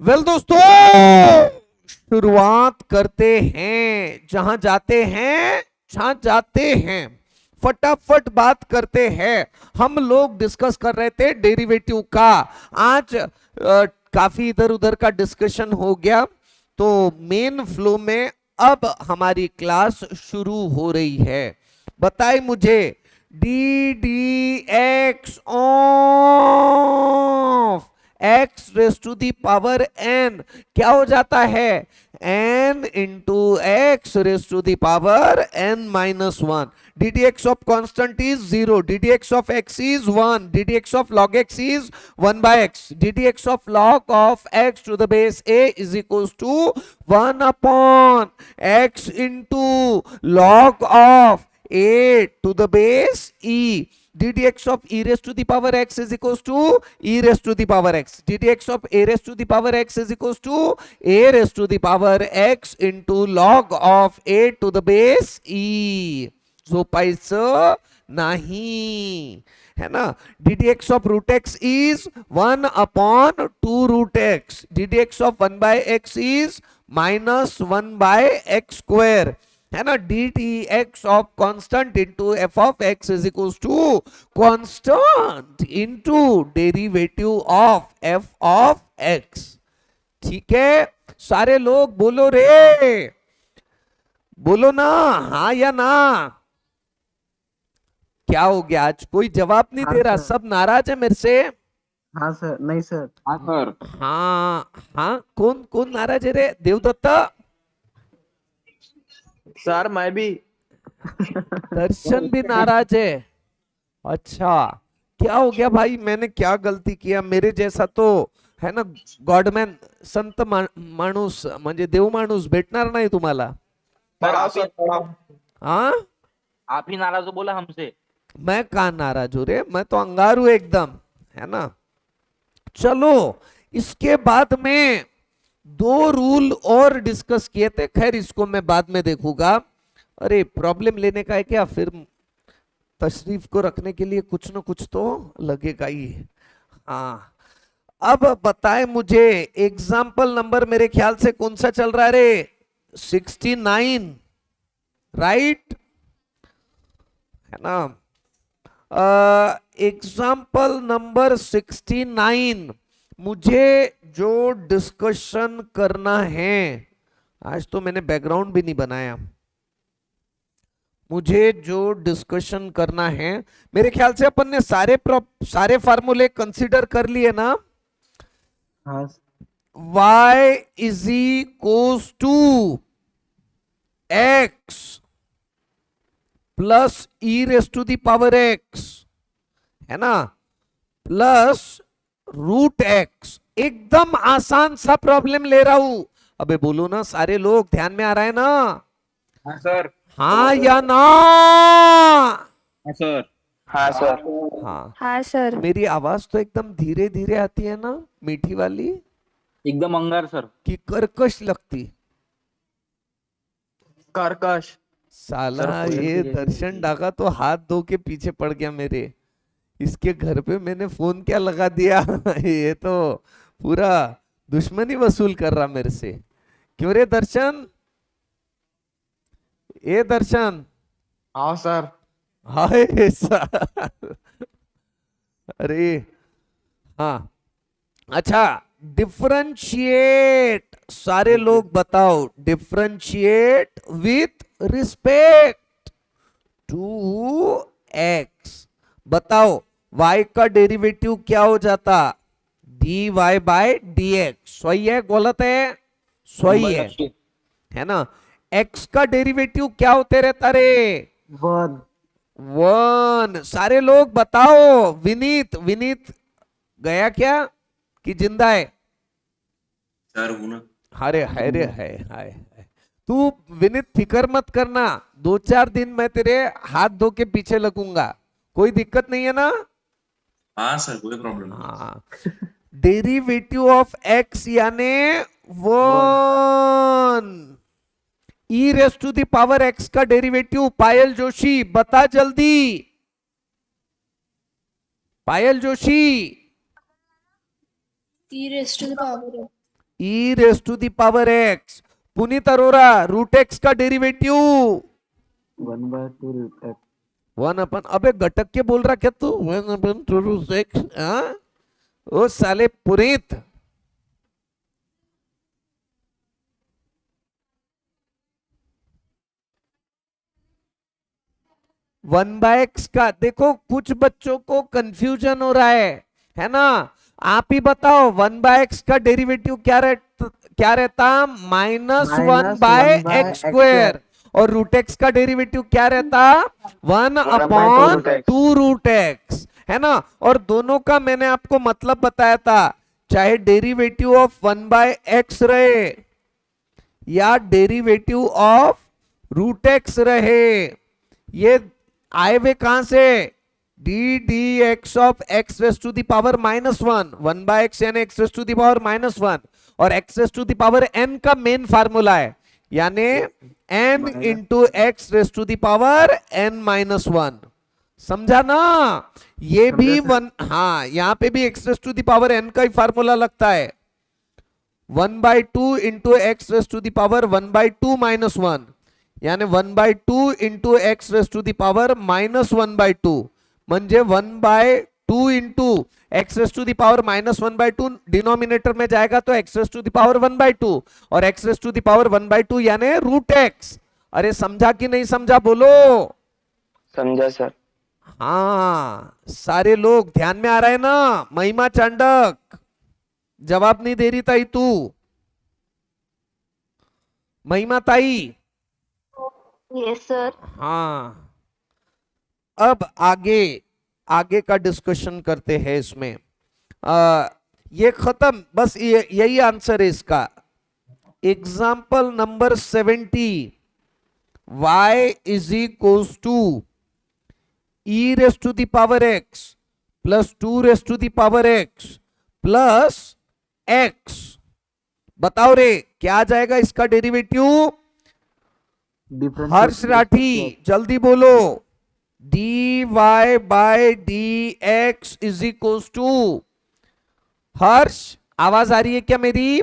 Well दोस्तों, शुरुआत करते हैं। जहां जाते हैं फटाफट बात करते हैं। हम लोग डिस्कस कर रहे थे डेरिवेटिव का। आज काफी इधर उधर का डिस्कशन हो गया, तो मेन फ्लो में अब हमारी क्लास शुरू हो रही है। बताए मुझे, d d x of x raise to the power n क्या हो जाता है? N into x raise to the power n minus one. D d x of constant is zero, d d x of x is one, d d x of log x is one by x, d d x of log of x to the base a is equal to one upon x into log of a to the base e. ddx of e raised to the power x is equals to e raised to the power x. ddx of a raised to the power x is equals to a raised to the power x into log of a to the base e. झोपायचं नाही है ना. ddx of root x is 1 upon 2 root x. ddx of 1 by x is minus 1 by x square है ना. D t x of constant into f of x is equals to constant into derivative of f of x. ठीक है, सारे लोग बोलो रे, बोलो ना, हाँ या ना. क्या हो गया, आज कोई जवाब नहीं दे रहा, सब नाराज है मेरे से. हाँ सर. नहीं सर. हाँ सर. हाँ हाँ, कौन कौन नाराज है रे? देवदत्त, सर मैं भी. दर्शन भी नाराज है. अच्छा, क्या हो गया भाई? मैंने क्या गलती किया? मेरे जैसा तो है ना गॉडमॅन, संत माणूस म्हणजे देव माणूस भेटणार नाही तुम्हाला. सर आप ही हाँ, आप ही नाराज हो बोला हमसे. मैं कहा नाराज हूं रे, मैं तो अंगार हूं एकदम, है ना. चलो, इसके बाद में दो रूल और डिस्कस किए थे, खैर इसको मैं बाद में देखूंगा. अरे प्रॉब्लम लेने का है क्या? फिर तशरीफ को रखने के लिए कुछ ना कुछ तो लगेगा ही. हाँ, अब बताए मुझे, एग्जाम्पल नंबर मेरे ख्याल से कौन सा चल रहा है रे? 69, राइट है ना. Example number 69. मुझे जो डिस्कशन करना है, आज तो मैंने बैकग्राउंड भी नहीं बनाया. मुझे जो डिस्कशन करना है, मेरे ख्याल से अपन ने सारे फार्मूले कंसीडर कर लिए ना. हाँ. y is equals to x plus e raise to the power x, है ना, प्लस रूट x. एकदम आसान सा प्रॉब्लम ले रहा हूं. अबे बोलो ना सारे लोग, ध्यान में आ रहा है ना? हाँ सर. हाँ या ना? हाँ सर. हाँ सर. हाँ हाँ सर. मेरी आवाज तो एकदम धीरे धीरे आती है ना, मीठी वाली, एकदम अंगार सर. कि कर्कश लगती? कर्कश. साला सर, फुल ये धीरे दर्शन डाका तो हाथ धो के पीछे पड़ गया मेरे. इसके घर पे मैंने फोन क्या लगा दिया ये तो पूरा दुश्मनी वसूल कर रहा मेरे से. क्यों रे दर्शन? ए दर्शन. हाँ सर. हाय अरे हाँ, अच्छा, डिफरेंशिएट. सारे लोग बताओ, differentiate with respect to x. बताओ, y का डेरिवेटिव क्या हो जाता? dy by dx. सही है गलत है? सही है ना. x का डेरिवेटिव क्या होते रहता रे? वन. वन. सारे लोग बताओ. विनीत, विनीत गया क्या कि जिंदा है? सर हूं ना. अरे हाय रे हाय हाय हाय. तू विनीत फिक्र मत करना, 2-4 दिन मैं तेरे हाथ धो के पीछे लगूंगा, कोई दिक्कत नहीं है ना. हाँ सर, कोई प्रॉब्लम नहीं. हाँ, डेरिवेटिव ऑफ एक्स यानी one. E raise to the power x का डेरिवेटिव. पायल जोशी बता जल्दी. Payal Joshi, e raised to the power of e raise to the power x. Puneet Arora, root x का डेरिवेटिव 1/2 रूट एक्स। 1 अपन, अबे घटक के बोल रहा क्या तू? 1/2 रूट एक्स। हाँ, ओ साले पुनीत। वन बाय एक्स का देखो, कुछ बच्चों को कंफ्यूजन हो रहा है ना? आप ही बताओ, वन बाय एक्स का डेरिवेटिव क्या रहता? -1 बाय एक्स स्क्वायर। और रूट एक्स का डेरिवेटिव क्या रहता? 1/2 रूट एक्स, है ना? और दोनों का मैंने आपको मतलब बताया था, चाहे डेरिवेटिव ऑफ 1 बाय एक्स रहे या डेरिवेटिव ऑफ रूट एक्स रहे, ये आए हुए कहां से? D d x of x raise to the power -1, 1 by x यानी x raise to the power -1, और x raise to the power n का मेन फार्मूला है, यानी n into x raise to the power n-1। समझा ना? ये भी one, हाँ, यहां पे भी x raise to the power n का ही फार्मूला लगता है, 1/2 into x raise to the power 1/2 -1, यानी 1/2 into x raise to the power -1/2, म्हणजे 1/2 into x raise to the power -1/2 denominator में जाएगा तो x raise to the power 1/2, और x raise to the power 1/2 यानी रूट एक्स। अरे समझा कि नहीं समझा? बोलो। समझा सर। हाँ, सारे लोग ध्यान में आ रहा है ना? महिमा चांडक जवाब नहीं दे रही ताई तू। महिमा ताई, यस सर। हाँ, अब आगे आगे का डिस्कशन करते हैं इसमें। ये खत्म, बस यही आंसर है इसका। Example number 70, y is equals to e raise to the power x plus 2 raise to the power x plus x. बताओ रे, क्या आ जाएगा इसका डेरिवेटिव? हर्ष राठी, जल्दी बोलो। dy by d x is equals to, Harsh आवाज आ रही है क्या मेरी?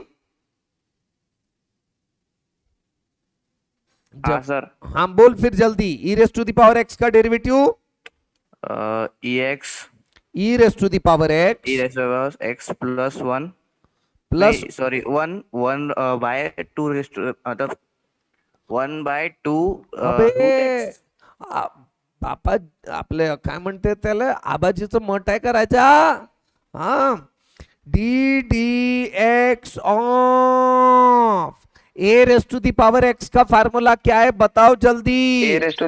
हाँ सर। हाँ बोल फिर जल्दी। E raise to the power x का derivative e x e raise to the power e x raise x plus 1 plus, sorry 1 by 2 raise to मतलब 1/2 अबे रूट एक्स। बापा, आपले काय म्हणते त्याला, आबाजीचं मठ आहे का राजा? हा, d d x of a raise to the power x का फार्मूला क्या है? बताओ जल्दी। A raise to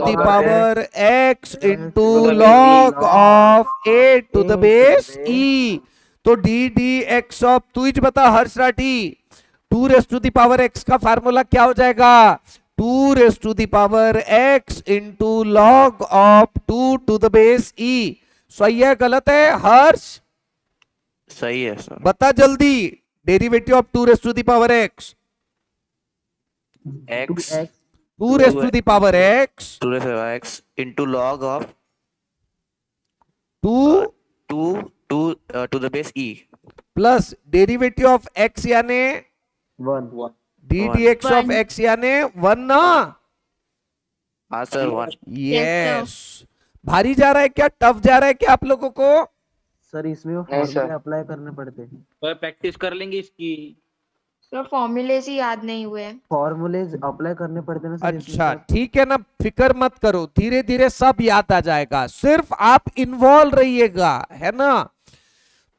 the power x into log of a to the base e. तो डी डी एक्स ऑफ, तू ही बता Harsh Rathi, 2 raise to the power x का फार्मूला क्या हो जाएगा? 2 raise to the power x into log of 2 to the base e. सही है गलत है हर्ष? सही है सर। बता जल्दी, derivative of 2 raise to the power x. X 2 raise to the power x 2 raise x into log of 2 to the base e plus derivative of x यानी 1। D d x of x यानी 1 ना? हाँ sir 1। Yes. भारी जा रहा है क्या, tough जा रहा है क्या आप लोगों को? सर इसमें वो नहीं, सर। फॉर्मूले अप्लाई करने पड़ते हैं। सर प्रैक्टिस कर लेंगे इसकी। सर फॉर्मूले से याद नहीं हुए। फॉर्मूलेज अप्लाई करने पड़ते हैं ना सर इसमें अच्छा सर। ठीक है ना, फिक्र मत करो, धीरे धीरे सब याद आ जाएगा, सिर्फ आप इन्वॉल्व रहिएगा, है ना?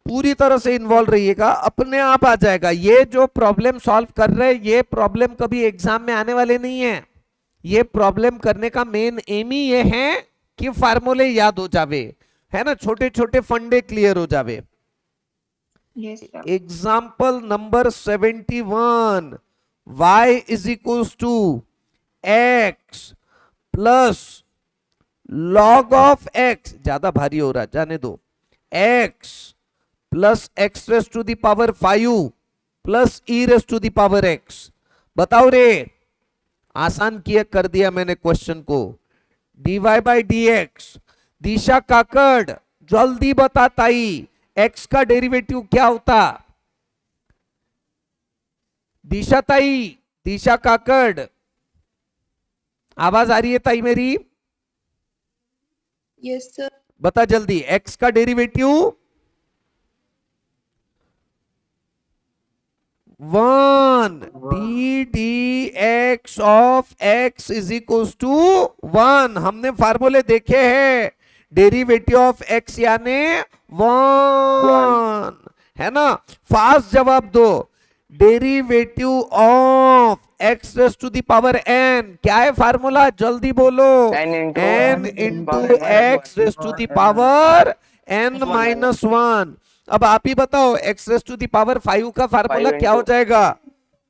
पूरी तरह से इन्वॉल्व रहिएगा, अपने आप आ जाएगा। ये जो प्रॉब्लम सॉल्व कर रहे हैं, ये प्रॉब्लम कभी एग्जाम में आने वाले नहीं है। ये प्रॉब्लम करने का मेन एम ही ये है कि फार्मूले याद हो जावे, है ना? छोटे छोटे फंडे क्लियर हो जावे। Yes sir. Example number 71, y is equals to x plus log of x, ज्यादा भारी हो रहा है, जाने दो, x plus x raise to the power 5 plus e raise to the power x. बताओ रे, आसान किया कर दिया मैंने क्वेश्चन को। dy बाई डी एक्स, दिशा काकड़ जल्दी बता ताई, एक्स का डेरिवेटिव क्या होता? दिशा ताई, दिशा काकड़, आवाज आ रही है ताई मेरी? Yes sir. बता जल्दी, x का derivative 1, d d x of x is equal to 1। हमने फार्मूले देखे हैं, डेरिवेटिव ऑफ x यानी 1, है ना? फास्ट जवाब दो, derivative of x raise to the power n क्या है फार्मूला? जल्दी बोलो, n into x raise to the power n minus 1। अब आप ही बताओ, x raise to the power 5 का फार्मूला क्या हो जाएगा?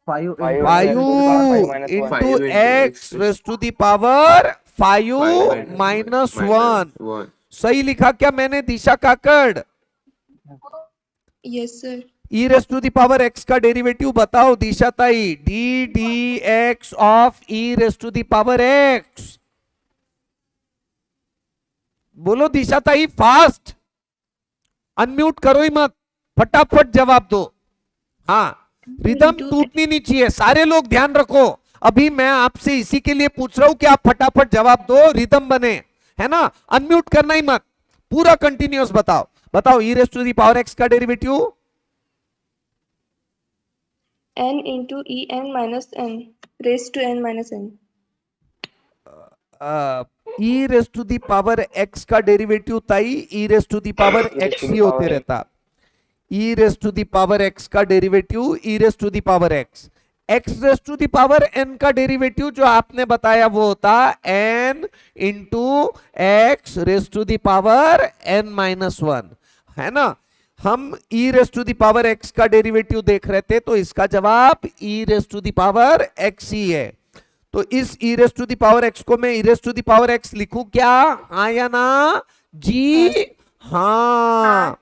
5 5 into x raise to the power 5 minus 1। सही लिखा क्या मैंने Disha Kakad? Yes sir. e raise to the power x का डेरिवेटिव बताओ दिशा ताई, d d x of e raise to the power x। बोलो दिशा ताई, फास्ट, अनम्यूट करो ही मत, फटाफट जवाब दो। हाँ, रिदम टूटनी नहीं चाहिए, सारे लोग ध्यान रखो। अभी मैं आपसे इसी के लिए पूछ रहा हूं कि आप फटाफट जवाब दो, रिदम बने, है ना? अनम्यूट करना ही मत, पूरा कंटिन्यूअस बताओ। बताओ, e raise to the power x का derivative n into e n minus n raised to n minus n. e raise to the power x का डेरिवेटिव ताई e raise to the power x ही होते रहता। e raise to the power x का derivative e raise to the power x, x raise to the power n का derivative जो आपने बताया वो होता n into x raise to the power n minus 1, है ना? हम e raise to the power x का डेरिवेटिव देख रहे थे, तो इसका जवाब e raise to the power x ही है। तो इस e raise to the power x को मैं e raise to the power x लिखूं क्या? हाँ या ना जी? हाँ,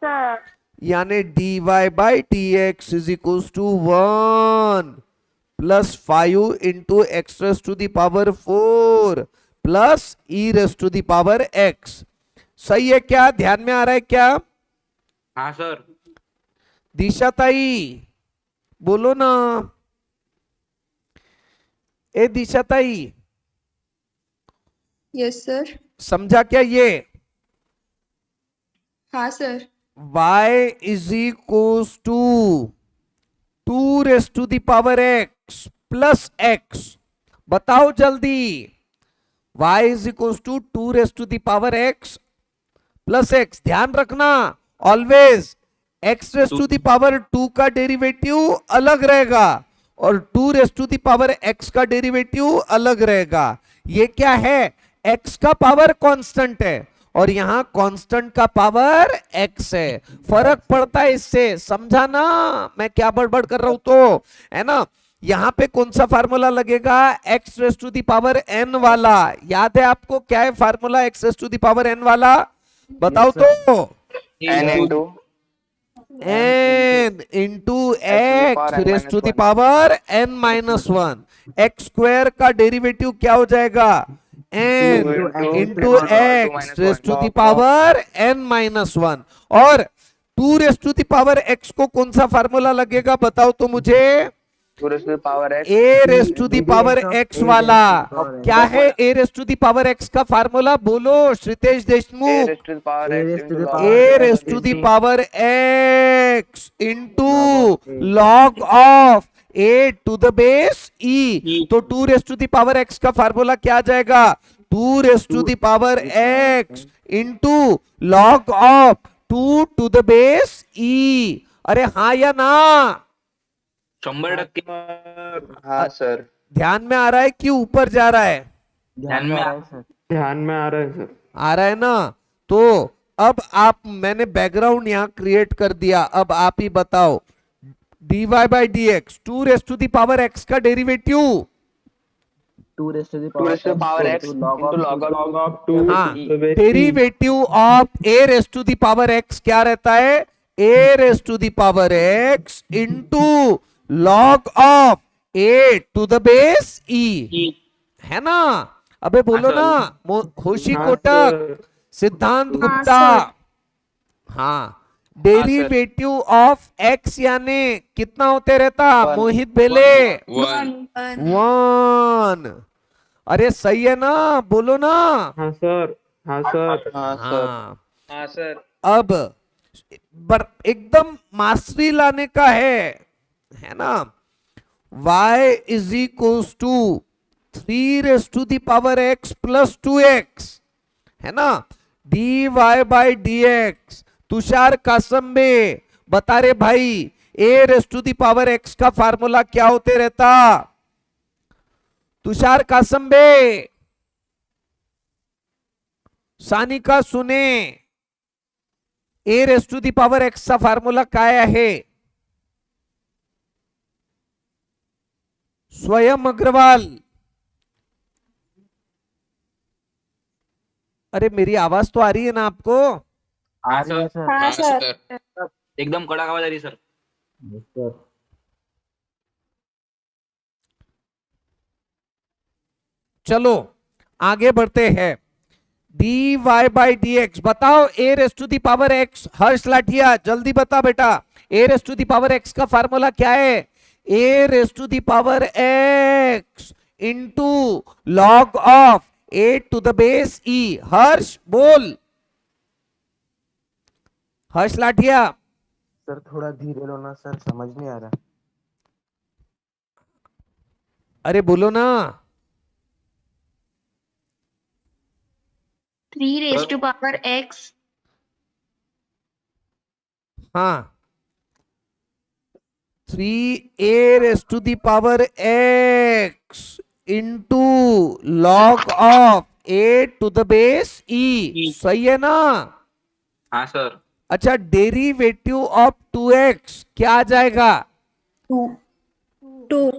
यानी dy by d x is equal to 1 plus 5 into x raise to the power 4 plus e raise to the power x। सही है क्या? ध्यान में आ रहा है क्या? हाँ सर। दिशा ताई बोलो ना, ए दिशा ताई, Yes sir. समझा क्या ये? हाँ sir. y is equals to 2 raise to the power x plus x। बताओ जल्दी, y is equals to 2 raise to the power x plus x। ध्यान रखना, always x raise to the power 2 का derivative अलग रहेगा और 2 raise to the power x का derivative अलग रहेगा। ये क्या है? x का पावर कांस्टेंट है और यहां कांस्टेंट का पावर x है, फर्क पड़ता है इससे, समझा ना मैं क्या बड़बड़ कर रहा हूं? तो है ना, यहां पे कौन सा फार्मूला लगेगा? x raise to the power n वाला। याद है आपको क्या है formula x raise to the power n वाला? बताओ तो। n into x raise to the power n minus 1। X square का डेरिवेटिव क्या हो जाएगा? n into x raise to the power n minus 1। और 2 raise to the power x को कौन सा फार्मूला लगेगा बताओ तो मुझे? a raise to the power x वाला। क्या है a raise to the power x का फार्मूला? बोलो Shritesh Deshmukh. a raise to the power x into log of a to the base e। तो 2 raise to the power x का formula क्या आ जाएगा? 2 raise to the power x into log of 2 to the base e। अरे हाँ या ना? 100%। हाँ सर। ध्यान में आ रहा है कि ऊपर जा रहा है? ध्यान में आ रहा है सर। ध्यान में आ रहा है सर। आ रहा है ना? तो अब आप, मैंने बैकग्राउंड यहां क्रिएट कर दिया, अब आप ही बताओ, dy by d x 2 raise to the power x का derivative 2 raised to the power x into log of 2 हाँ, derivative of a raise to the power x क्या रहता है? a raise to the power x into log of a to the base e, है ना? अबे बोलो ना, खुशी कोटक, सिद्धांत गुप्ता। हाँ, डेरिवेटिव ऑफ एक्स यानी कितना होते रहता मोहित बेले? 1 1। अरे सही है ना, बोलो ना। हाँ सर, हाँ सर, हाँ हाँ सर। अब एकदम मास्टरी लाने का है ना। y is equals to 3 raised to the power x plus 2x, है ना, dy by dx। Tushar Kasambe बता रहे भाई a raised to the power x का फार्मूला क्या होते रहता? तुषार कासंबे, सानिका सुने, a raised to the power x चा फार्मूला काय आहे? स्वयं अग्रवाल, अरे मेरी आवाज तो आ रही है ना आपको? आ रही है सर। हाँ सर। एकदम कड़क आवाज आ रही है सर। सर चलो आगे बढ़ते हैं। dy बाई dx बताओ a raise to the power x। Harsh Lathiya जल्दी बता बेटा, a raise to the power x का फार्मूला क्या है? a raise to the power x into log of a to the base e। Harsh बोल, हर्ष लाठिया। सर थोड़ा धीरे लो ना सर, समझ नहीं आ रहा। अरे बोलो ना। 3 raised to power x हाँ, 3a raise to the power x into log of a to the base e। सही है ना? हाँ सर। अच्छा, डेरिवेटिव ऑफ 2x क्या आ जाएगा? 2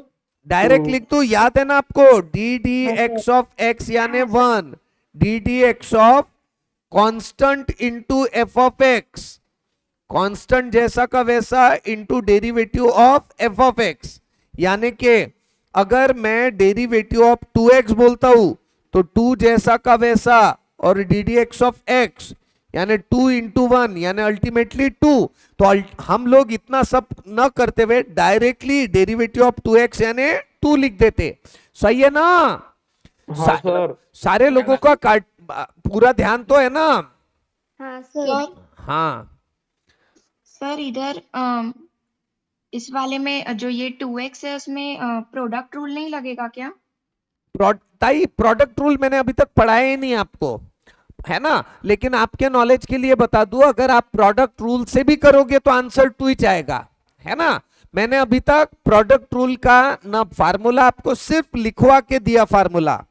डायरेक्ट लिख दो, याद है ना आपको? D d x of x यानी 1, d d x of constant into f of x, constant जैसा का वैसा into derivative of f of x. यानी कि अगर मैं डेरिवेटिव ऑफ 2x बोलता हूं तो 2 जैसा का वैसा और D d x of x यानी 2 इंटू 1 यानी अल्टीमेटली 2। तो हम लोग इतना सब न करते हुए डायरेक्टली डेरिवेटिव ऑफ 2x यानी 2 लिख देते। सही है ना? हाँ सर। सारे लोगों का पूरा ध्यान तो है ना? हाँ सर। हाँ सर इधर इस वाले में जो ये 2x है उसमें प्रोडक्ट रूल नहीं लगेगा क्या? ताई प्रोडक्ट रूल मैंने अभी तक पढ़ाया ही नहीं आपको, है ना। लेकिन आपके नॉलेज के लिए बता दूं, अगर आप प्रोडक्ट रूल से भी करोगे तो आंसर 2 ही जाएगा, है ना। मैंने अभी तक प्रोडक्ट रूल का ना फार्मूला आपको सिर्फ लिखवा के दिया फार्मूला,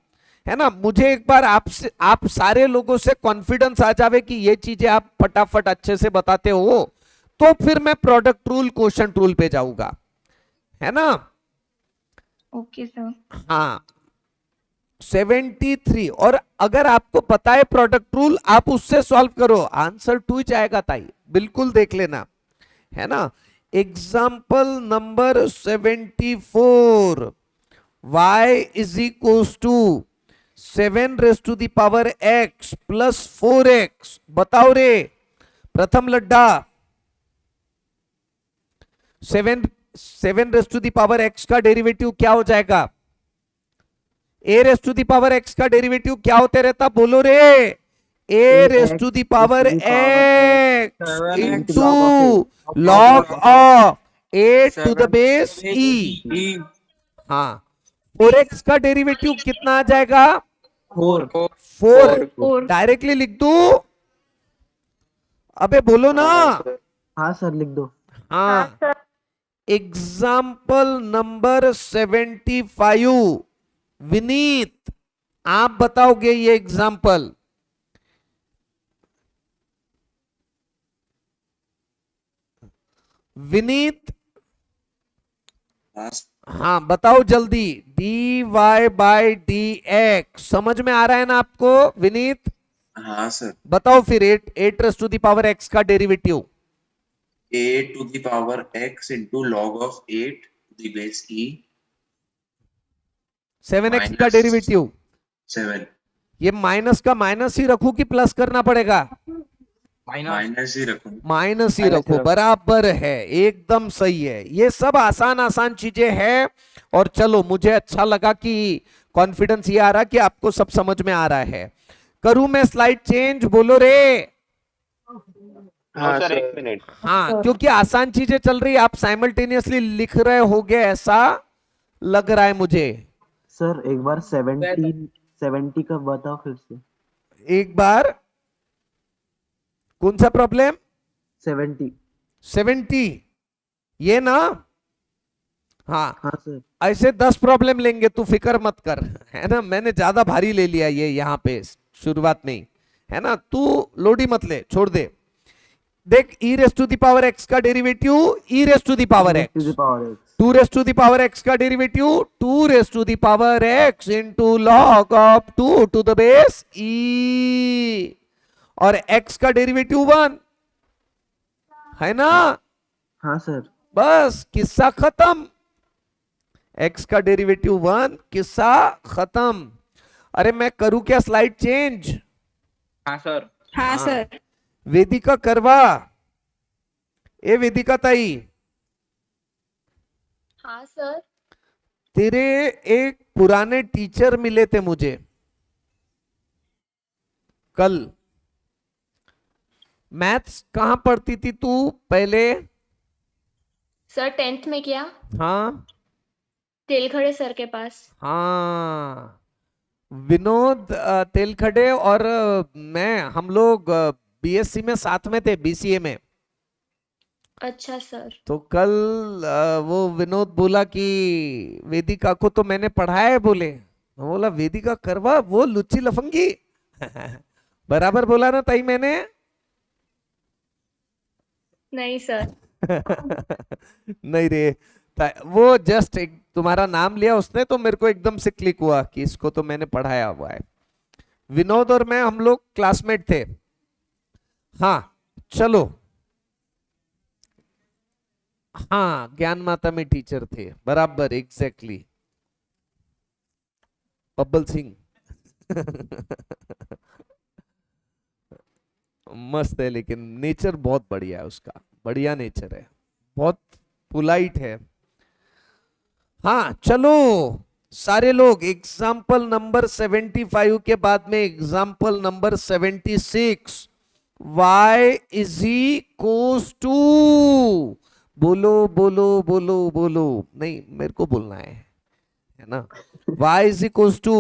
है ना। मुझे एक बार आपसे, आप सारे लोगों से कॉन्फिडेंस आ जावे कि ये चीजें आप फटाफट अच्छे से बताते हो, तो फिर मैं प्रोडक्ट रूल क्वोशंट रूल पे जाऊंगा, है ना। Okay sir. हाँ 73। और अगर आपको पता है प्रोडक्ट रूल, आप उससे सॉल्व करो, आंसर 2 ही जाएगा ताई, बिल्कुल देख लेना, है ना। Example number 74, y is equals to 7 raise to the power x plus 4x। बताओ रे Pratham Ladda, 7 raise to the power x का डेरिवेटिव क्या हो जाएगा? a raise to the power x का डेरिवेटिव क्या होते रहता? बोलो रे। a raise to the power x into log of a to the base e। हाँ 4x का डेरिवेटिव कितना आ जाएगा? 4। डायरेक्टली लिख दू? अबे बोलो ना। हाँ सर लिख दो। हाँ एग्जाम्पल नंबर 75, विनीत आप बताओगे ये एग्जाम्पल। विनीत हाँ बताओ जल्दी। dy बाई डी एक्स समझ में आ रहा है ना आपको विनीत? हाँ सर। बताओ फिर 8 raise to the power x का derivative. a to the power x into log of 8 to the base e 7x का Minus. डेरिवेटिव। 7। ये माइनस का माइनस ही रखूं कि प्लस करना पड़ेगा? माइनस ही रखो। माइनस ही माइनस ही रखो, रखो। बराबर है, एकदम सही है। ये सब आसान आसान चीजें हैं। और चलो, मुझे अच्छा लगा कि कॉन्फिडेंस ये आ रहा कि आपको सब समझ में आ रहा है। करूं मैं स्लाइड चेंज? बोलो रे। हाँ सर, 1 मिनट। हाँ, क्योंकि आसान चीजें चल रही, आप साइमल्टेनियसली लिख रहे होगे ऐसा लग रहा है मुझे। सर एक बार 70 का बताओ फिर से। एक बार कौन सा प्रॉब्लम? 70। 70, ये ना? हाँ, हाँ सर। ऐसे 10 प्रॉब्लम लेंगे, तू फिक्र मत कर, है ना। मैंने ज्यादा भारी ले लिया ये यहाँ पे शुरुआत में ही, है ना। तू लोडी मत ले, छोड़ दे। देख, e raise to the power x का derivative e raise to the power to x, the power x। 2 raise to the power x का derivative 2 raise to the power x into log of 2 to the base e, और x का derivative 1 है ना। हाँ sir. बस किस्सा खत्म। x का डेरिवेटिव 1, किस्सा खत्म। अरे मैं करूं क्या स्लाइड चेंज? हाँ सर। हाँ सर। वेदिका करवा, ए वेदिका ताई, हाँ सर। तेरे एक पुराने टीचर मिले थे मुझे कल। मैथ्स कहां पढ़ती थी तू पहले? सर 10th में क्या? हाँ तेलखड़े सर के पास। हाँ, विनोद तेलखड़े और मैं, हम लोग बीएससी में साथ में थे, बीसीए में। अच्छा सर। तो कल वो विनोद बोला कि वेदिका को तो मैंने पढ़ाया है, बोले। मैं बोला वेदिका करवा, वो लुच्ची लफंगी। बराबर बोला ना ताई मैंने? नहीं सर। नहीं रे, वो जस्ट एक तुम्हारा नाम लिया उसने, तो मेरे को एकदम से क्लिक हुआ कि इसको तो मैंने पढ़ाया हुआ है। विनोद और मैं, हम लोग क्लासमेट थे। हाँ चलो, हाँ ज्ञान माता में टीचर थे, बराबर, एग्जैक्टली, बब्बल सिंह। मस्त है, लेकिन नेचर बहुत बढ़िया है उसका, बढ़िया नेचर है, बहुत पोलाइट है। हाँ चलो सारे लोग, एग्जाम्पल नंबर 75 के बाद में example number 76, y is equals to, बोलो बोलो बोलो बोलो, नहीं मेरे को बोलना है ना। y is equals to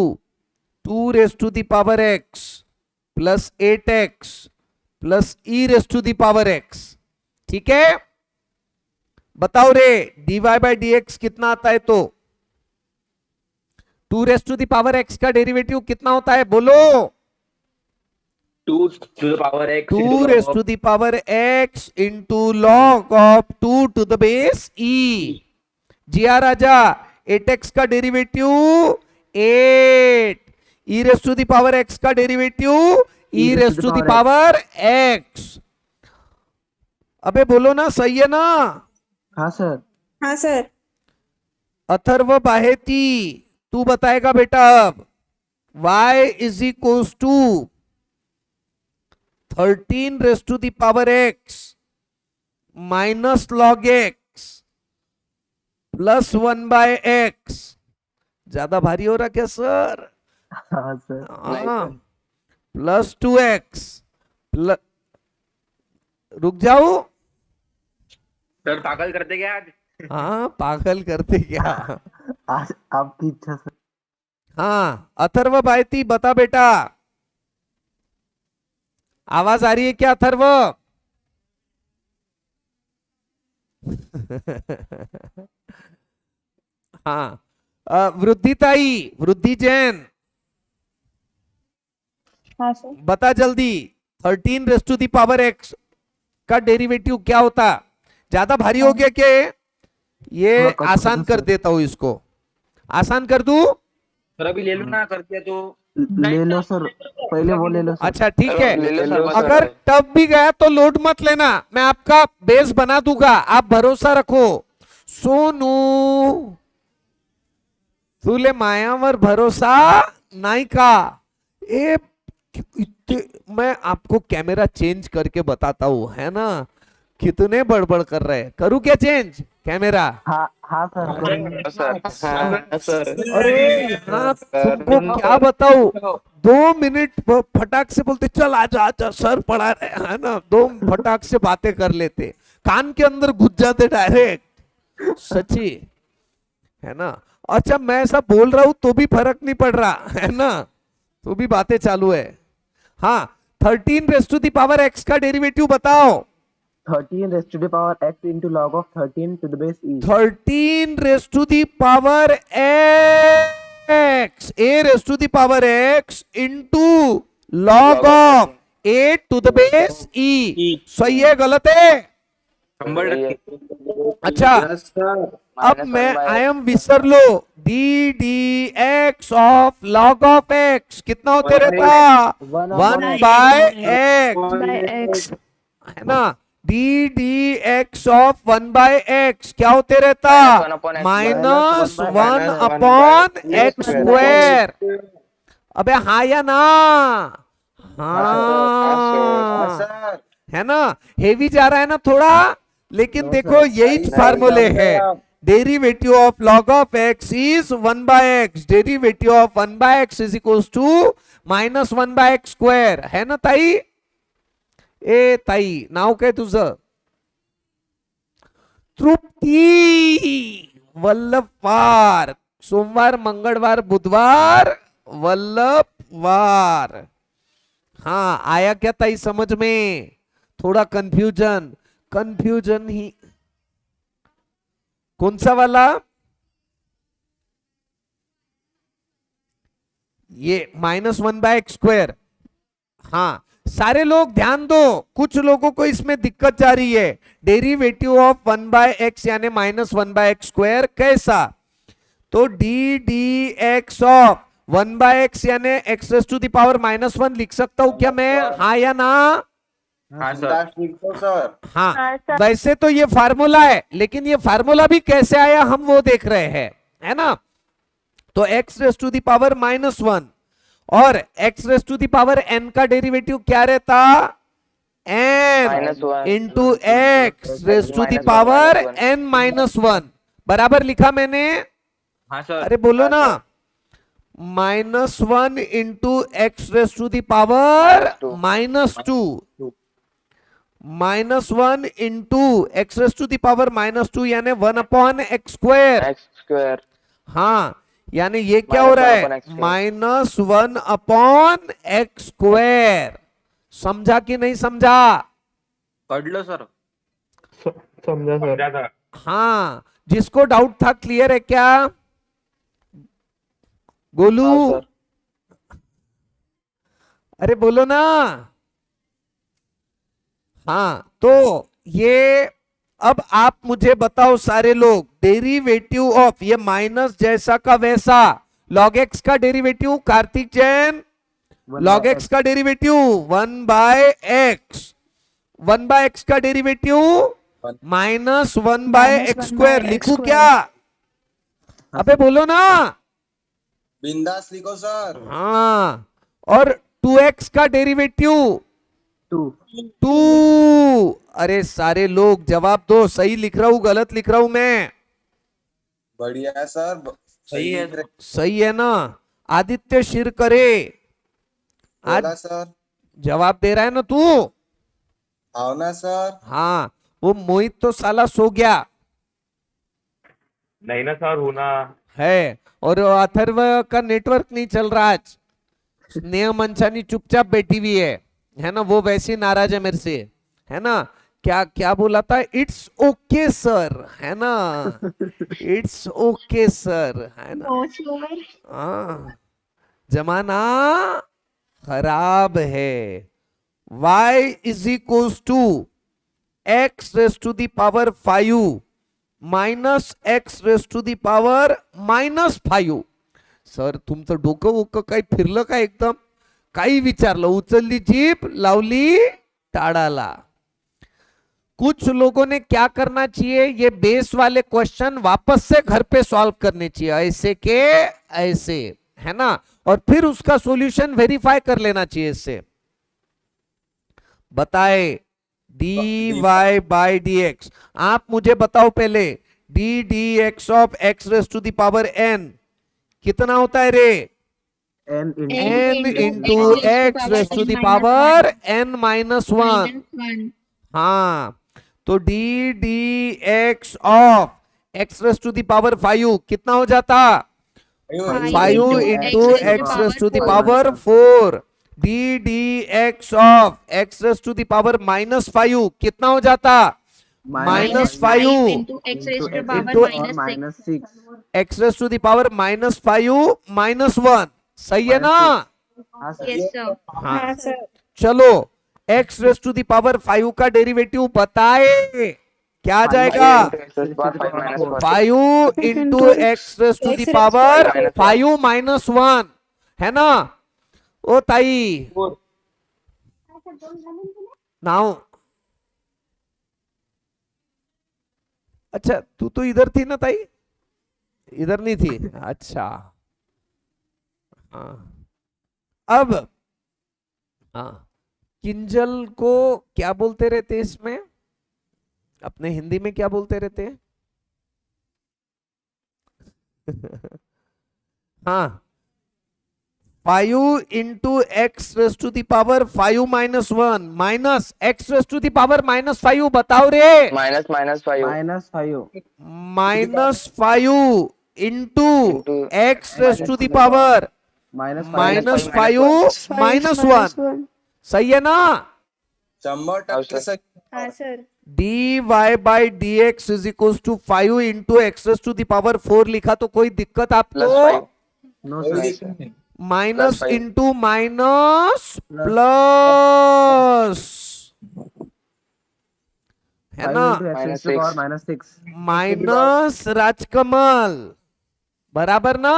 2 raise to the power x plus 8x plus e raise to the power x। ठीक है, बताओ रे, dy बाई dx कितना आता है? तो 2 raise to the power x का डेरिवेटिव कितना होता है? बोलो। 2 to the power x 2 raise to the power x into log of 2 to the base e। जी आ राजा, 8x का derivative 8, e raise to the power x का derivative e raise to the power x। अबे बोलो ना, सही है ना? हाँ सर। हाँ सर। अथर्व बाहेती, तू बताएगा बेटा अब। y is equals to 13 raise to the power x minus log x plus 1 by x। ज्यादा भारी हो रहा क्या सर? हाँ सर। हाँ, प्लस 2x प्लस, रुक जाओ। सर पागल करते क्या आज? हाँ पागल करते क्या? आज आपकी इच्छा सर। हाँ अथर्व बायती, बता बेटा, आवाज आ रही है क्या अथर्व? हाँ, वृद्धि ताई, वृद्धि जैन, हाँ सर। बता जल्दी, 13 raise to the power x का डेरिवेटिव क्या होता? ज्यादा भारी हो गया क्या? ये हाँ, कर आसान सकते कर सर। देता हूं, इसको आसान कर दूं? सर अभी ले लो ना, कर दिया तो। ले लो सर, पहले वो ले लो सर। अच्छा ठीक है, ले लो सर, मत अगर करो। टब भी गया तो लोड मत लेना, मैं आपका बेस बना दूंगा, आप भरोसा रखो। सोनू, तुले मायावर भरोसा नाही का? ए मैं आपको कैमरा चेंज करके बताता हूँ, है ना? कितने बड़बड़ कर रहे हैं। करूँ क्या चेंज कैमरा? हाँ हाँ सर सर अरे हाँ, तुमको क्या बताऊं, 2 मिनट फटाक से बोलते चल आजा आजा सर पढ़ा रहे है ना, 2 फटाक से बातें कर लेते, कान के अंदर घुस जाते डायरेक्ट, सच्ची है ना। अच्छा मैं ऐसा बोल रहा हूं तो भी फर्क नहीं पड़ रहा है ना, तो भी बातें चालू है। हाँ 13 raise to the power x का डेरिवेटिव बताओ। 13 raised to the power x into log of 13 to the base e. 13 raised to the power x, a raised to the power x into log of 8 to the base e। सही है गलत है? अच्छा अब मैं I am विसरलो, d d x of log of x कितना होते रहता? 1 बाय एक्स, है ना। D d x of 1 by x क्या होते रहता? -1 अपॉन एक्स स्क्वायर। अबे हाँ या ना? हाँ है ना। हेवी जा रहा है ना थोड़ा, लेकिन देखो यही फार्मूले है। Derivative of log of x is 1 by x, derivative of 1 by x is equals to -1 by x square, है ना ताई? ए ताई नाव काय तुझं? तृप्ती वल्लभवार, सोमवार मंगलवार बुधवार वल्लभवार। हाँ आया क्या ताई समझ में? थोड़ा कंफ्यूजन, कंफ्यूजन ही कौन सा वाला? ये -1 बाय एक्स स्क्वायर। हाँ सारे लोग ध्यान दो, कुछ लोगों को इसमें दिक्कत जा रही है। डेरिवेटिव ऑफ 1 बाय एक्स यानी -1 बाय एक्स स्क्वायर कैसा? तो d d x of 1 by x यानी x raise to the power -1 लिख सकता हूं क्या मैं? हाँ या ना? हाँ सर। हाँ वैसे तो ये फार्मूला है, लेकिन ये फार्मूला भी कैसे आया हम वो देख रहे हैं, है ना। तो x raise to the power -1 और x raise to the power n का डेरिवेटिव क्या रहता? n into x raise to the power n-1 बराबर लिखा मैंने? हाँ सर। अरे बोलो ना, -1 into x raise to the power -2, -1 into x raise to the power -2 यानी 1 अपॉन एक्स स्क्वायर। हाँ यानी ये क्या हो रहा है? -1 अपॉन एक्स स्क्वायर। समझा कि नहीं समझा? पढ़ लो सर। समझा सर। हाँ जिसको डाउट था क्लियर है क्या? गोलू अरे बोलो ना। हाँ तो ये अब आप मुझे बताओ सारे लोग, डेरिवेटिव ऑफ ये माइनस जैसा का वैसा, लॉग एक्स का derivative Kartik Jain, log x का derivative 1 by x, 1 by x का डेरिवेटिव -1 बाय एक्स स्क्वायर। लिखू क्या? अबे बोलो ना। बिंदास लिखो सर। हाँ और 2x का डेरिवेटिव 2। अरे सारे लोग जवाब दो, सही लिख रहा हूं गलत लिख रहा हूं मैं? बढ़िया है सर, सही है। सही है ना। आदित्य शिर करे आज बोला सर। जवाब दे रहा है ना तू? आओ ना सर। हाँ वो मोहित तो साला सो गया नहीं ना सर, होना है, और अथर्व का नेटवर्क नहीं चल रहा आज। स्नेह मंचानी चुपचाप बैठी हुई है ना, वो वैसे नाराज है मेरे से, है ना। क्या क्या बोला था? इट्स ओके सर, है ना, इट्स ओके सर, है ना। हाँ जमाना खराब है। y is equals to x raise to the power 5 minus x raise to the power -5। Sir तुमचं डोकं वोकं काही फिरलं का? एकदम काही विचारलं, उचलली जीभ लावली टाळाला। कुछ लोगों ने क्या करना चाहिए, ये बेस वाले क्वेश्चन वापस से घर पे सॉल्व करने चाहिए, ऐसे के ऐसे, है ना, और फिर उसका सॉल्यूशन वेरीफाई कर लेना चाहिए इससे, बताए dy बाई dx। आप मुझे बताओ पहले d dx of x raise to the power n कितना होता है रे? n n into into x raise to the power n minus one. -1 हाँ, तो d dx of x raise to the power 5 कितना हो जाता? 5 into x raise to the power 4। d dx of x raise to the power -5 कितना हो जाता? -5 into x raised to power into minus 6 x raise to the power -5 -1। सही है ना? हाँ सर yes sir हाँ, हाँ सर चलो x raise to the power 5 का डेरिवेटिव बताए क्या आ जाएगा? 5 into x raise to the power 5 -1 है ना? ओ ताई नाउ, अच्छा तू तो इधर थी ना ताई? इधर नहीं थी, अच्छा हाँ। अब हाँ, किंजल को क्या बोलते रहते इसमें? अपने हिंदी में क्या बोलते रहते हैं? हाँ, 5 into x raise to the power 5 -1 minus x raise to the power -5 बताओ रे। -5 -5 into x raise to the power -5 -1 सही है ना? 100% सही। हाँ sir dy by dx is equal to 5 into x raise to the power 4 लिखा तो कोई दिक्कत आपको? नो कोई सर दिक्कत नहीं। माइनस इंटू माइनस प्लस है ना? -6 माइनस राजकमल बराबर ना?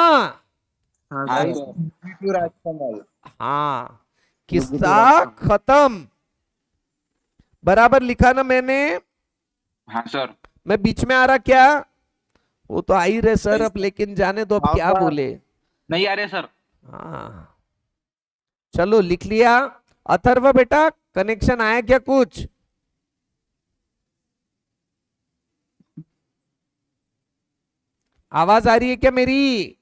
हाँ हाँ सर सर। राजकमल। हाँ, किस्सा खत्म। बराबर लिखा ना मैंने? हाँ सर। मैं बीच में आ रहा क्या? वो तो आ ही रहे सर अब, लेकिन जाने दो अब क्या बोले। नहीं आ रहे सर। हाँ, चलो लिख लिया। अथर्व बेटा कनेक्शन आया क्या कुछ? आवाज आ रही है क्या मेरी?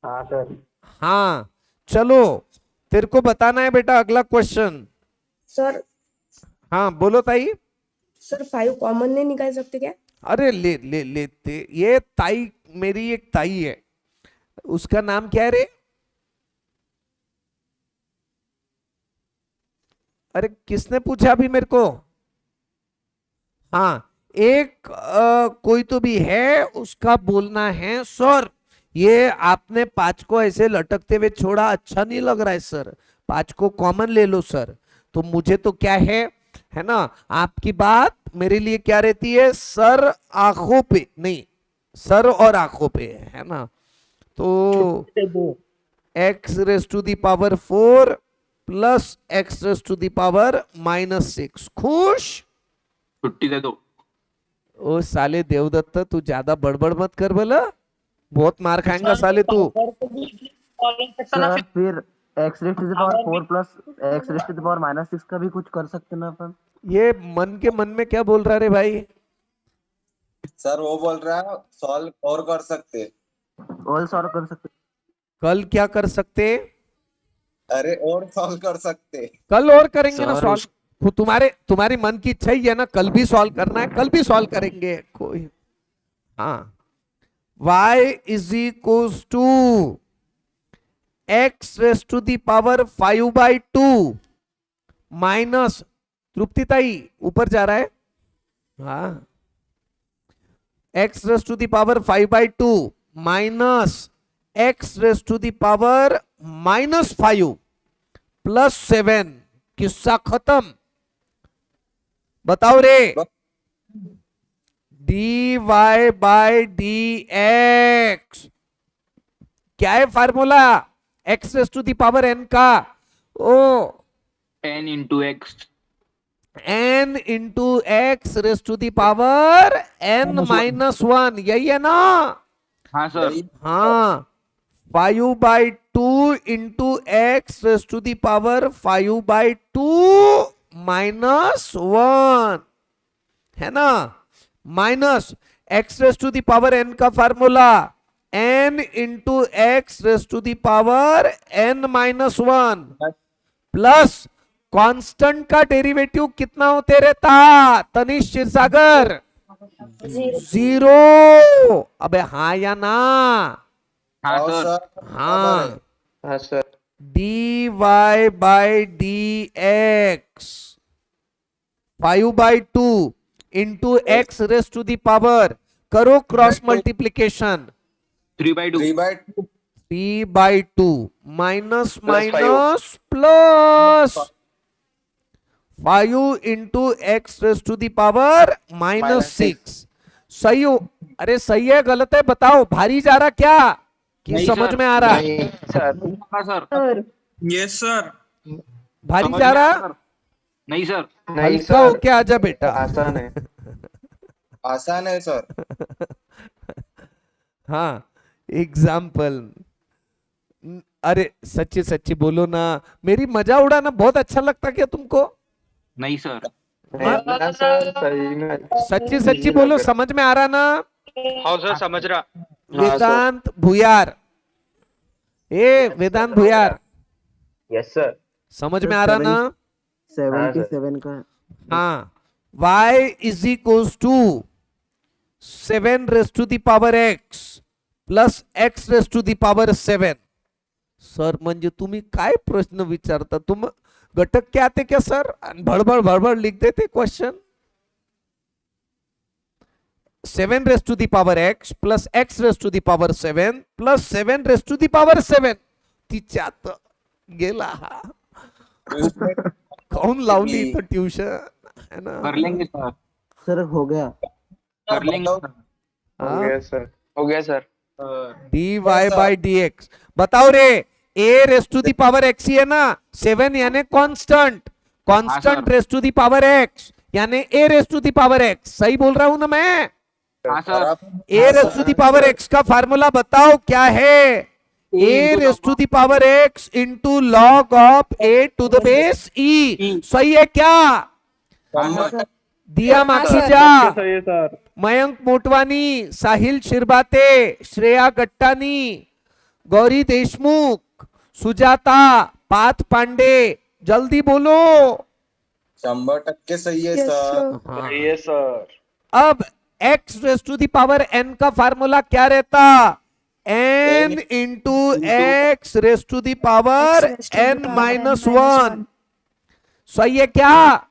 हाँ सर हाँ, चलो तेरे को बताना है बेटा अगला क्वेश्चन। सर हाँ बोलो ताई। सर 5 कॉमन नहीं निकाल सकते क्या? अरे ले ले लेते, ये ताई मेरी एक ताई है, उसका नाम क्या है रे? अरे किसने पूछा अभी मेरे को? हाँ, एक कोई तो भी है, उसका बोलना है सर ये आपने 5 को ऐसे लटकते हुए छोड़ा, अच्छा नहीं लग रहा है सर, 5 को कॉमन ले लो सर। तो मुझे तो क्या है ना, आपकी बात मेरे लिए क्या रहती है? सर आंखों पे नहीं, सर और आंखों पे है ना? तो x raise to the power 4 plus x raise to the power -6 खुश? छुट्टी दे दो। ओ साले देवदत्त तू ज्यादा बड़बड़ मत कर बोला, बहुत मार खाएगा साले तू। सर फिर x raise to the power 4 plus x raise to the power -6 का भी कुछ कर सकते ना अपन? ये मन के मन में क्या बोल रहा रे भाई? सर वो बोल रहा है सॉल्व और कर सकते। ऑल सॉल्व कर सकते। कल क्या कर सकते? अरे और सॉल्व कर सकते। कल और करेंगे ना सर, सॉल्व। तुम्हारी मन की इच्छा ही है ना, कल भी सॉल्व करना है, कल भी सॉल्व करेंगे कोई। हाँ, y is equals to x raise to the power 5/2 minus, तृप्तिताई ऊपर जा रहा है, हाँ, x raise to the power 5/2 minus x raise to the power -5 plus 7। किस्सा खत्म। बताओ रे। dy बाय dx क्या है formula x raise to the power n का? ओ n into x. n into x raise to the power n -1, यही है ना? हाँ सर। हाँ, 5/2 into x raise to the power 5/2 -1 है ना, minus x raise to the power n का formula n into x raise to the power n-1 plus constant का derivative कितना होते रहता तनिष क्षीरसागर? 0। अबे हाँ या ना? हाँ सर। हाँ। हाँ sir. dy by dx 5/2 into x raise to the power, करो cross multiplication, 3/2 3/2 minus minus plus 5 into x raise to the power -6। सही हो? अरे सही है गलत है बताओ, भारी जा रहा क्या कि समझ में आ रहा? सर। Yes sir. भारी जा रहा? नहीं सर। हल्का हो क्या? आजा बेटा। आसान है। आसान है सर। हाँ एग्जाम्पल। अरे सच्ची सच्ची बोलो ना, मेरी मजा उड़ाना बहुत अच्छा लगता क्या तुमको? नहीं सर। सच्ची सच्ची बोलो, समझ में आ रहा ना? हाँ सर समझ रहा। वेदांत भुयार, ए वेदांत भुयार, यस सर। समझ में आ रहा ना? 77 का। हाँ, y is equals to 7 raise to the power x plus x raise to the power 7। Sir म्हणजे तुम्ही काय प्रश्न विचारता? तुम घटक क्या आते क्या सर? भड़बड़ भड़बड़ लिख देते question. 7 raise to the power x plus x raise to the power 7 plus 7 raise to the power 7। तिच्यात गेला हा। कौन लावली तो ट्यूशन है ना? कर लेंगे सर। सर हो गया। कर लेंगे सर। सर। हो गया सर। dy बाई dx बताओ रे, a raise to the power x ही है ना, 7 यानी constant, constant raise to the power x यानी a raise to the power x। सही बोल रहा हूं ना मैं? हाँ sir. a raise to the power x का फार्मूला बताओ क्या है? a raise to the power x into log of a to the base e। सही है क्या? दिया माखीजा, मयंक मोटवानी, साहिल शिरबाते, श्रेया गट्टानी, गौरी देशमुख, सुजाता, पाथ पांडे, जल्दी बोलो। 100% सही है सर। ये सर। अब x raise to the power n का फार्मूला क्या रहता? n into x raise to the power n-1। सही है क्या?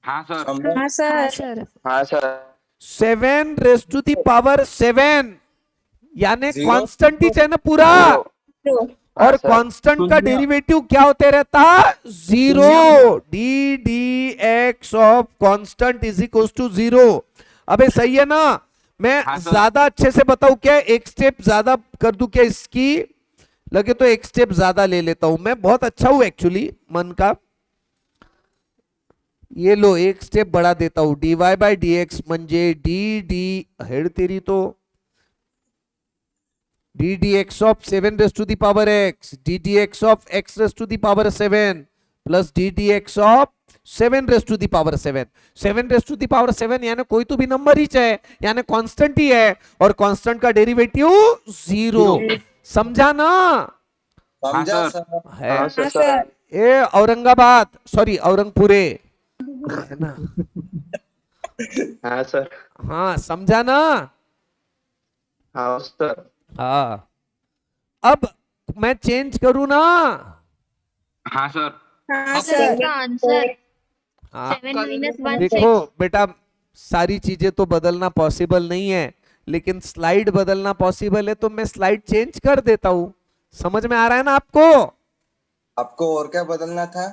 हाँ सर। हाँ सर। हाँ sir. 7 raise to the power 7 यानी कांस्टेंट ही है ना पूरा, और कांस्टेंट का डेरिवेटिव क्या होते रहता? 0। D d x of constant is equal to 0। अबे सही है ना? मैं ज्यादा अच्छे से बताऊं क्या? एक स्टेप ज्यादा कर दूं क्या? इसकी लगे तो एक स्टेप ज्यादा ले लेता हूं, मैं बहुत अच्छा हूं एक्चुअली मन का। ये लो एक स्टेप बढ़ा देता हूं, dy बाय dx म्हणजे डी डी हेड तेरी तो d d x of 7 raise to the power x d d x of x raise to the power 7 plus d d x of 7 raise to the power 7। 7 raise to the power 7 यानी कोई तो भी number ही है, यानी constant ही है, और constant का derivative 0। समझा ना? समझा सर। है हाँ सर। ए औरंगाबाद, सॉरी औरंगपुरे है ना? हाँ सर। हाँ समझा ना? हाँ सर। हाँ अब मैं चेंज करूं ना? हाँ सर। हाँ सर। आंसर हाँ 7 - 1 देखो बेटा, सारी चीजें तो बदलना पॉसिबल नहीं है, लेकिन स्लाइड बदलना पॉसिबल है, तो मैं स्लाइड चेंज कर देता हूं। समझ में आ रहा है ना आपको? आपको और क्या बदलना था?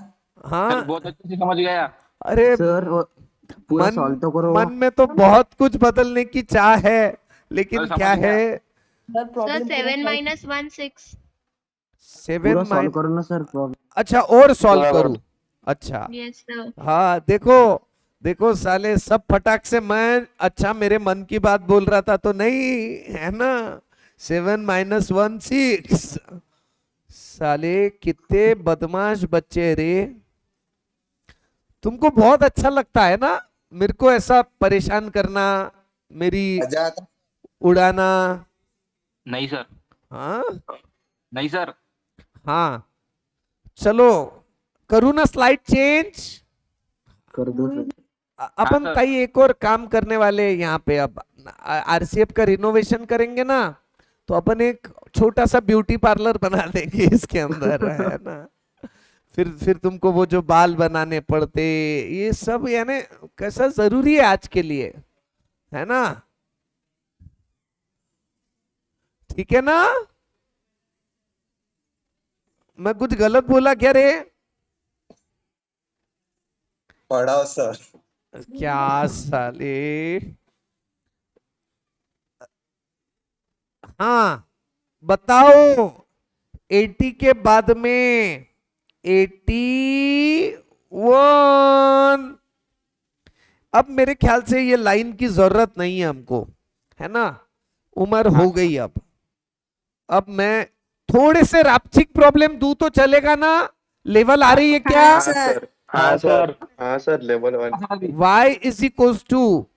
हाँ बहुत अच्छे से समझ गया। अरे सर पूरा सॉल्व तो करो। मन में तो बहुत कुछ बदलने की चाह है, लेकिन समझ क्या गया। है? सर 7 - 1 6। 7 पूरा सॉल्व करो ना सर प्रॉब्लम। अच्छा और सॉल्व करूं? अच्छा यस सर। हाँ देखो देखो साले सब फटाक से, मैं अच्छा मेरे मन की बात बोल रहा था तो नहीं है ना? 7 माइनस 1 6। साले कितने बदमाश बच्चे रे। तुमको बहुत अच्छा लगता है ना मेरे को ऐसा परेशान करना, मेरी मजा आता उड़ाना। नहीं सर, हाँ नहीं सर। हाँ चलो करूँ ना स्लाइड चेंज। कर दो सर। अपन सर। कई एक और काम करने वाले हैं यहाँ पे। अब आरसीएफ का रिनोवेशन करेंगे ना तो अपन एक छोटा सा ब्यूटी पार्लर बना देंगे इसके अंदर, है ना। फिर तुमको वो जो बाल बनाने पड़ते, ये सब यानी कैसा जरूरी है आज के लिए, है ना। ठीक है ना। मैं कुछ गलत बोला क्या रे? पढ़ाओ सर। क्या साले। हाँ बताओ 80 के बाद में 81। अब मेरे ख्याल से ये लाइन की जरूरत नहीं है हमको, है ना। उम्र हो गई अब मैं थोड़े से रापचिक प्रॉब्लम दूं तो चलेगा ना। लेवल आ रही है क्या? हाँ सर। हाँ सर। हाँ sir level 1। y is equals to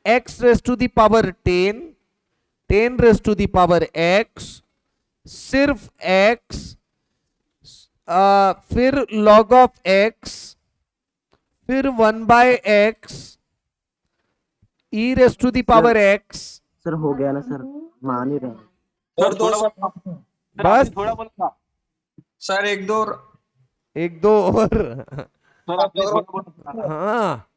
x raised to the power 10, 10 raised to the power x, सिर्फ x, फिर log of x, फिर 1 by x, e raised to the power x। Sir हो गया ना sir, मान ही रहे हैं। और दो बस थोड़ा बोलना सर, एक दो और। एक दो और। सर, आप थोड़ा बोलना। हाँ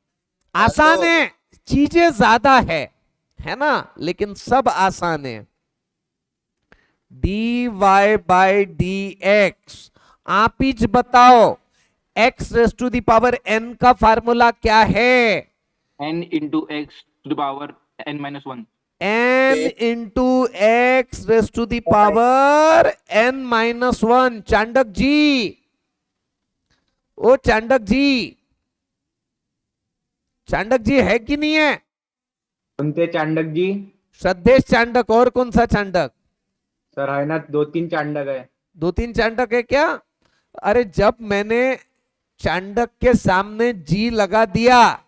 आसान है, चीजें ज्यादा है ना, लेकिन सब आसान है। dy by dx। आप ही बताओ x raise to the power n का फार्मूला क्या है? n into x to the power n minus 1। n into x raise to the power n minus 1। Chandak ji, ओ चांडक जी, चांडक जी है कि नहीं है? कोणते चांडक जी? श्रद्धेश चांडक और कौन सा चांडक? सर है ना, 2-3 चांडक है। 2-3 चांडक है क्या? अरे जब मैंने चांडक के सामने जी लगा दिया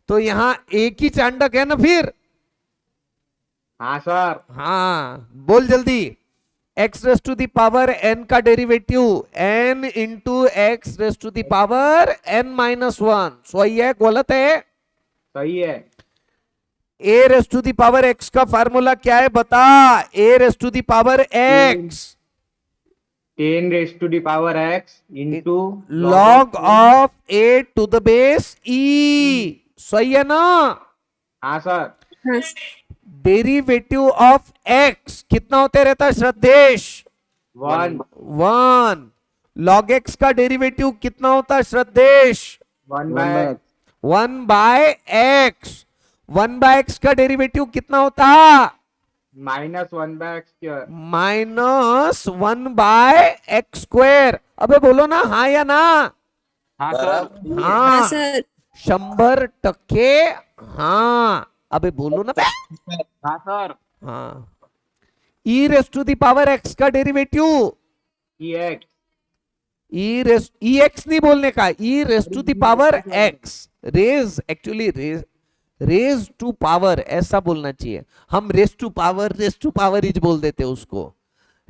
तो यहां एक ही चांडक है ना फिर। हाँ सर। हाँ बोल जल्दी। x raise to the power n का derivative n into x raise to the power n minus 1। सही है गलत है? सही है। a raise to the power x का फार्मूला क्या है बता? a raise to the power x 10 raised to the power x into log of a to the base e। सही है ना? हाँ सर। हाँ डेरिवेटिव ऑफ x कितना होते रहता है श्रद्धेश? 1 1। log x का डेरिवेटिव कितना होता है Shraddhesh? 1 by 1 by x। 1 by x का डेरिवेटिव कितना होता? -1 by x square। Minus 1 by x square. अबे बोलो ना हाँ या ना? हाँ सर। हाँ हाँ सर। 100% हाँ। अबे बोलो ना बे। हाँ सर। हाँ। e raise to the power x का डेरिवेटिव ex e x नहीं बोलने का, e raise to the power x। Raise actually raise to power ऐसा बोलना चाहिए। हम रेस टू पावर इज बोल देते उसको,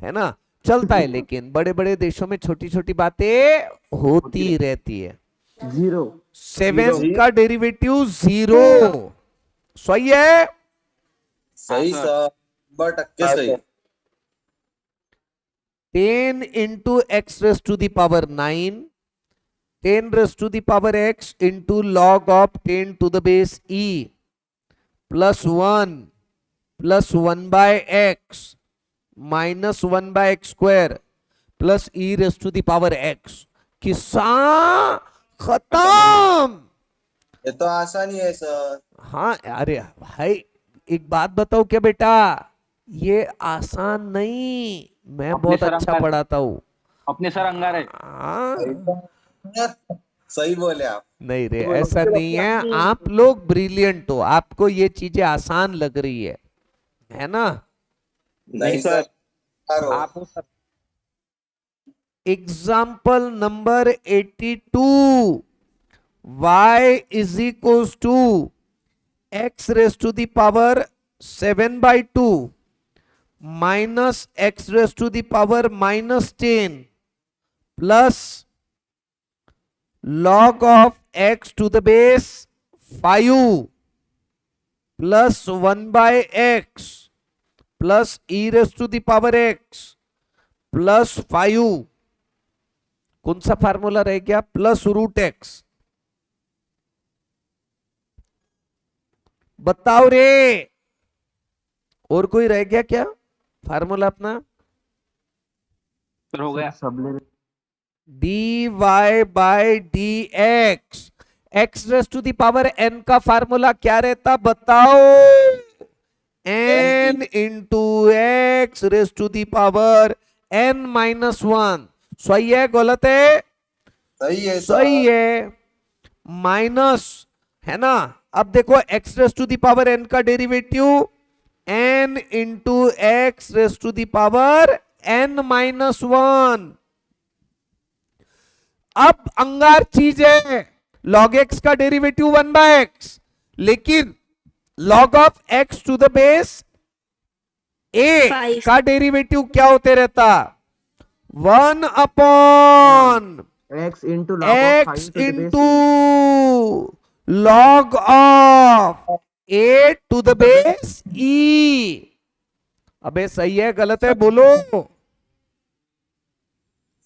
है ना। चलता है लेकिन बड़े बड़े देशों में छोटी छोटी बातें होती रहती है। 0 7 का डेरिवेटिव 0। सही है? सही सर, 100% सही। 10 into x raise to the power 9, 10 raise to the power x into log of 10 to the base e plus 1 by x minus 1 by x square plus e raise to the power x। किस्सा खत्म। ये तो आसानी है sir. हाँ अरे भाई एक बात बताओ क्या बेटा, ये आसान नहीं, मैं अपने बहुत सर अच्छा अंगार- पढ़ाता हूँ। अपने सर अंगार है। हाँ सही बोले आप। नहीं रे ऐसा नहीं है, आप लोग ब्रिलियंट हो, आपको ये चीजें आसान लग रही है ना। नहीं सर आप हो sir. Example number 82, y is equals to x raised to the power 7/2 minus x raised to the power -10 plus log of x to the base 5 plus 1/x plus e raised to the power x plus 5। कौन सा formula रह गया? Plus root x. बताओ रे, और कोई रह गया क्या फार्मूला अपना? सर हो गया। सब ले dy by d x, x raise to the power n का फार्मूला क्या रहता बताओ? n into x raise to the power n-1। सही है गलत है? सही है सही है। माइनस है ना। अब देखो x raise to the power n का derivative n into x raise to the power n-1। अब अंगार चीज है, log x का डेरिवेटिव 1/x, लेकिन log of x to the base a 5 का डेरिवेटिव क्या होते रहता? 1 upon x into x into log of a to the base e। अबे सही है गलत है बोलो?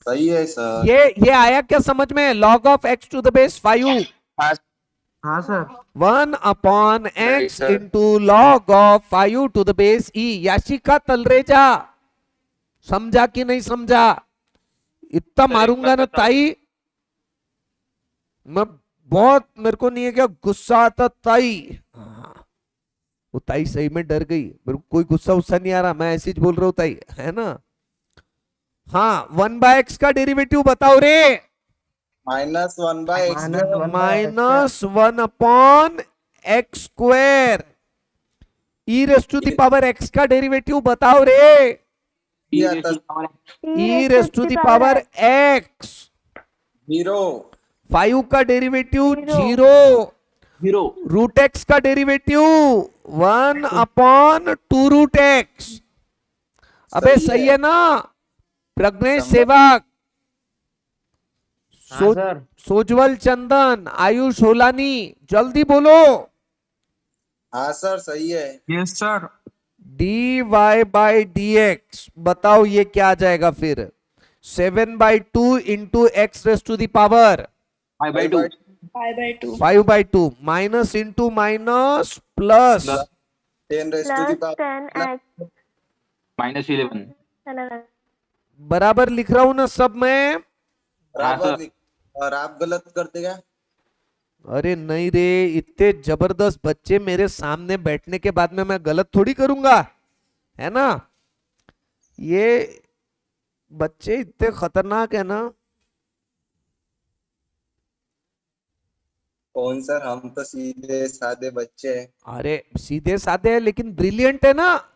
सही है सर। ये आया क्या समझ में? log of x to the base 5 हाँ sir 1 upon Right, x sir. Into log of 5 to the base e। Yashika Talreja, समझा कि नहीं समझा? इतना मारूंगा ना ताई, मैं बहुत, मेरे को नहीं है क्या गुस्सा आता ताई। हाँ, वो ताई सही में डर गई, मेरे को कोई गुस्सा उस्सा नहीं आ रहा, मैं ऐसे ही बोल रहा हूँ ताई, है ना? हाँ 1/x का डेरिवेटिव बताओ रे। -1/x -1 upon x square e raise to the power x का डेरिवेटिव बताओ रे। ई raise to the power x 0 5 का डेरिवेटिव 0, 0 रूट एक्स का डेरिवेटिव 1 अपॉन 2 रूट एक्स। अबे सही है ना प्रज्ञेश सेवक, हाँ सर। सोजवल चंदन, आयुष होलानी, जल्दी बोलो। हाँ सर सही है। Yes sir. dy by d x बताओ ये क्या आ जाएगा फिर? 7/2 into x raise to the power 5/2 5/2 5/2 minus into minus plus 10 raised to the plus power 10x -11 बराबर लिख रहा हूं ना सब में? बराबर सर। और आप गलत कर देगा। अरे नहीं रे, इतने जबरदस्त बच्चे मेरे सामने बैठने के बाद में मैं गलत थोड़ी करूंगा, है ना? ये बच्चे इतने खतरनाक है ना। कौन सर, हम तो सीधे सादे बच्चे हैं। अरे सीधे साधे है लेकिन ब्रिलियंट है ना,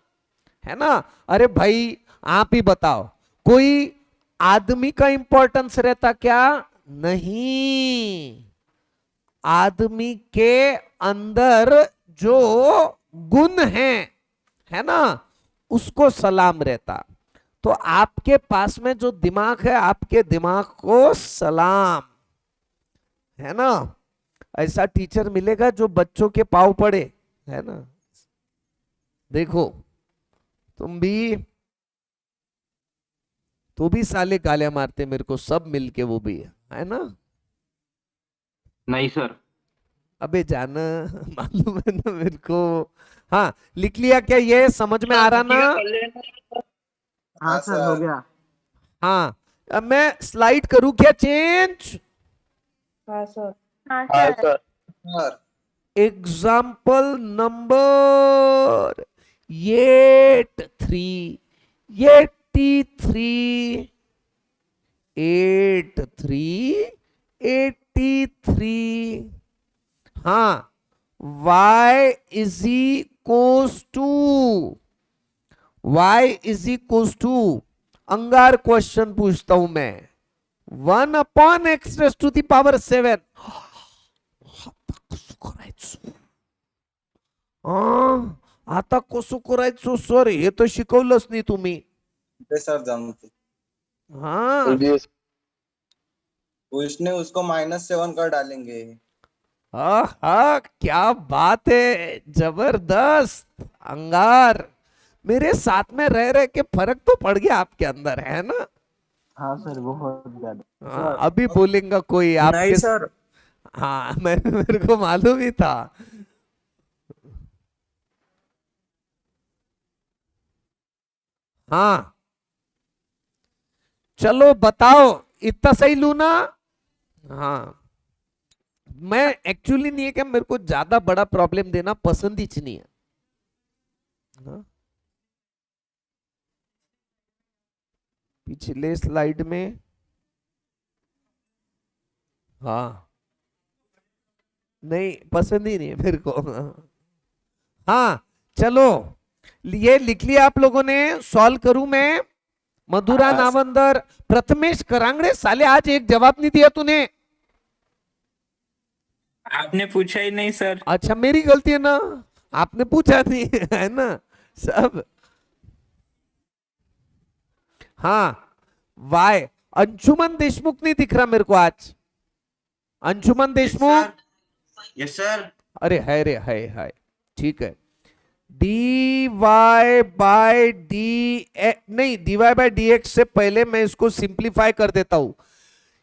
है ना? अरे भाई आप ही बताओ, कोई आदमी का इंपॉर्टेंस रहता क्या? नहीं, आदमी के अंदर जो गुण है ना, उसको सलाम रहता। तो आपके पास में जो दिमाग है, आपके दिमाग को सलाम, है ना? ऐसा टीचर मिलेगा जो बच्चों के पाँव पड़े, है ना? देखो तुम भी, तो भी साले गालियां मारते मेरे को सब मिलके, वो भी है ना? नहीं सर। अबे जाना मालूम है ना मेरे को। हाँ लिख लिया क्या? ये समझ में आ रहा ना? हाँ सर हो गया। हाँ अब मैं स्लाइड करूं क्या चेंज? हाँ सर। हाँ हाँ sir sir. Sir example number 83 83 हाँ y is equals to y is equal to, अंगार क्वेश्चन पूछता हूं मैं, 1/x raise to the power 7. आता कसं करायचं सर, हे तर शिकवलंच नाही तुम्ही. सर जमते. हाँ उसने उसको -7 कर डालेंगे. हाँ, क्या बात है, जबरदस्त. अंगार, मेरे साथ में रह रहे के फर्क तो पड़ गया आपके अंदर, है ना? हाँ सर बहुत ज्यादा. हाँ, अभी बोलेगा कोई आपके. नहीं सर. हाँ मेरे को मालूम ही था. हाँ चलो बताओ, इतना सही लू ना? हाँ, मैं एक्चुअली नहीं है कि मेरे को ज्यादा बड़ा प्रॉब्लम देना पसंद ही नहीं है. हाँ? पिछले स्लाइड में, हाँ नहीं पसंद ही नहीं है मेरे को. हाँ चलो, ये लिख लिया आप लोगों ने. सॉल्व करूं मैं? मधुरा नावंदर, प्रथमेश करांगड़े, साले आज एक जवाब नहीं दिया तूने. आपने पूछा ही नहीं सर. अच्छा मेरी गलती है ना, आपने पूछा नहीं है ना सब. हाँ वाई. अंशुमन देशमुख नहीं दिख रहा मेरे को आज. अंशुमन देशमुख. Yes sir. अरे है रे, है ठीक है. dy बाय डी, नहीं dy बाय dx से पहले मैं इसको सिंप्लीफाई कर देता हूं.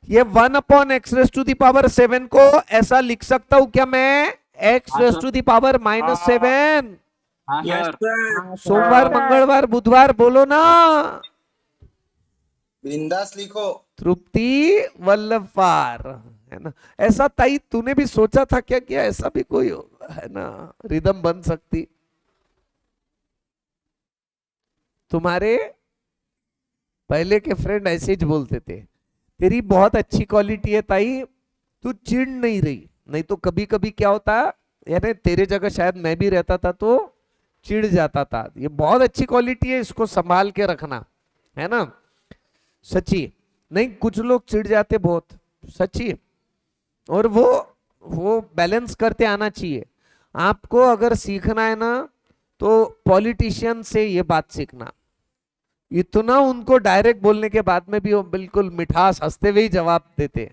ये 1/x raise to the power 7 को ऐसा लिख सकता हूं क्या मैं? x raise to the power -7. हाँ सर. सोमवार मंगलवार बुधवार बोलो ना. बिंदास लिखो. तृप्ति वल्लभार, है ना? ऐसा ताई तूने भी सोचा था क्या कि ऐसा भी कोई है ना रिदम बन सकती? तुम्हारे पहले के फ्रेंड ऐसे ही बोलते थे. तेरी बहुत अच्छी क्वालिटी है ताई, तू चिढ़ नहीं रही. नहीं तो कभी कभी क्या होता, यानी तेरे जगह शायद मैं भी रहता था तो चिढ़ जाता था. ये बहुत अच्छी क्वालिटी है, इसको संभाल के रखना, है ना? सच्ची नहीं, कुछ लोग चिढ़ जाते बहुत, सच्ची. और वो बैलेंस करते आना चाहिए आपको. अगर सीखना है ना तो पॉलिटिशियन से ये बात सीखना. इतना उनको डायरेक्ट बोलने के बाद में भी वो बिल्कुल मिठास हंसते हुए ही जवाब देते.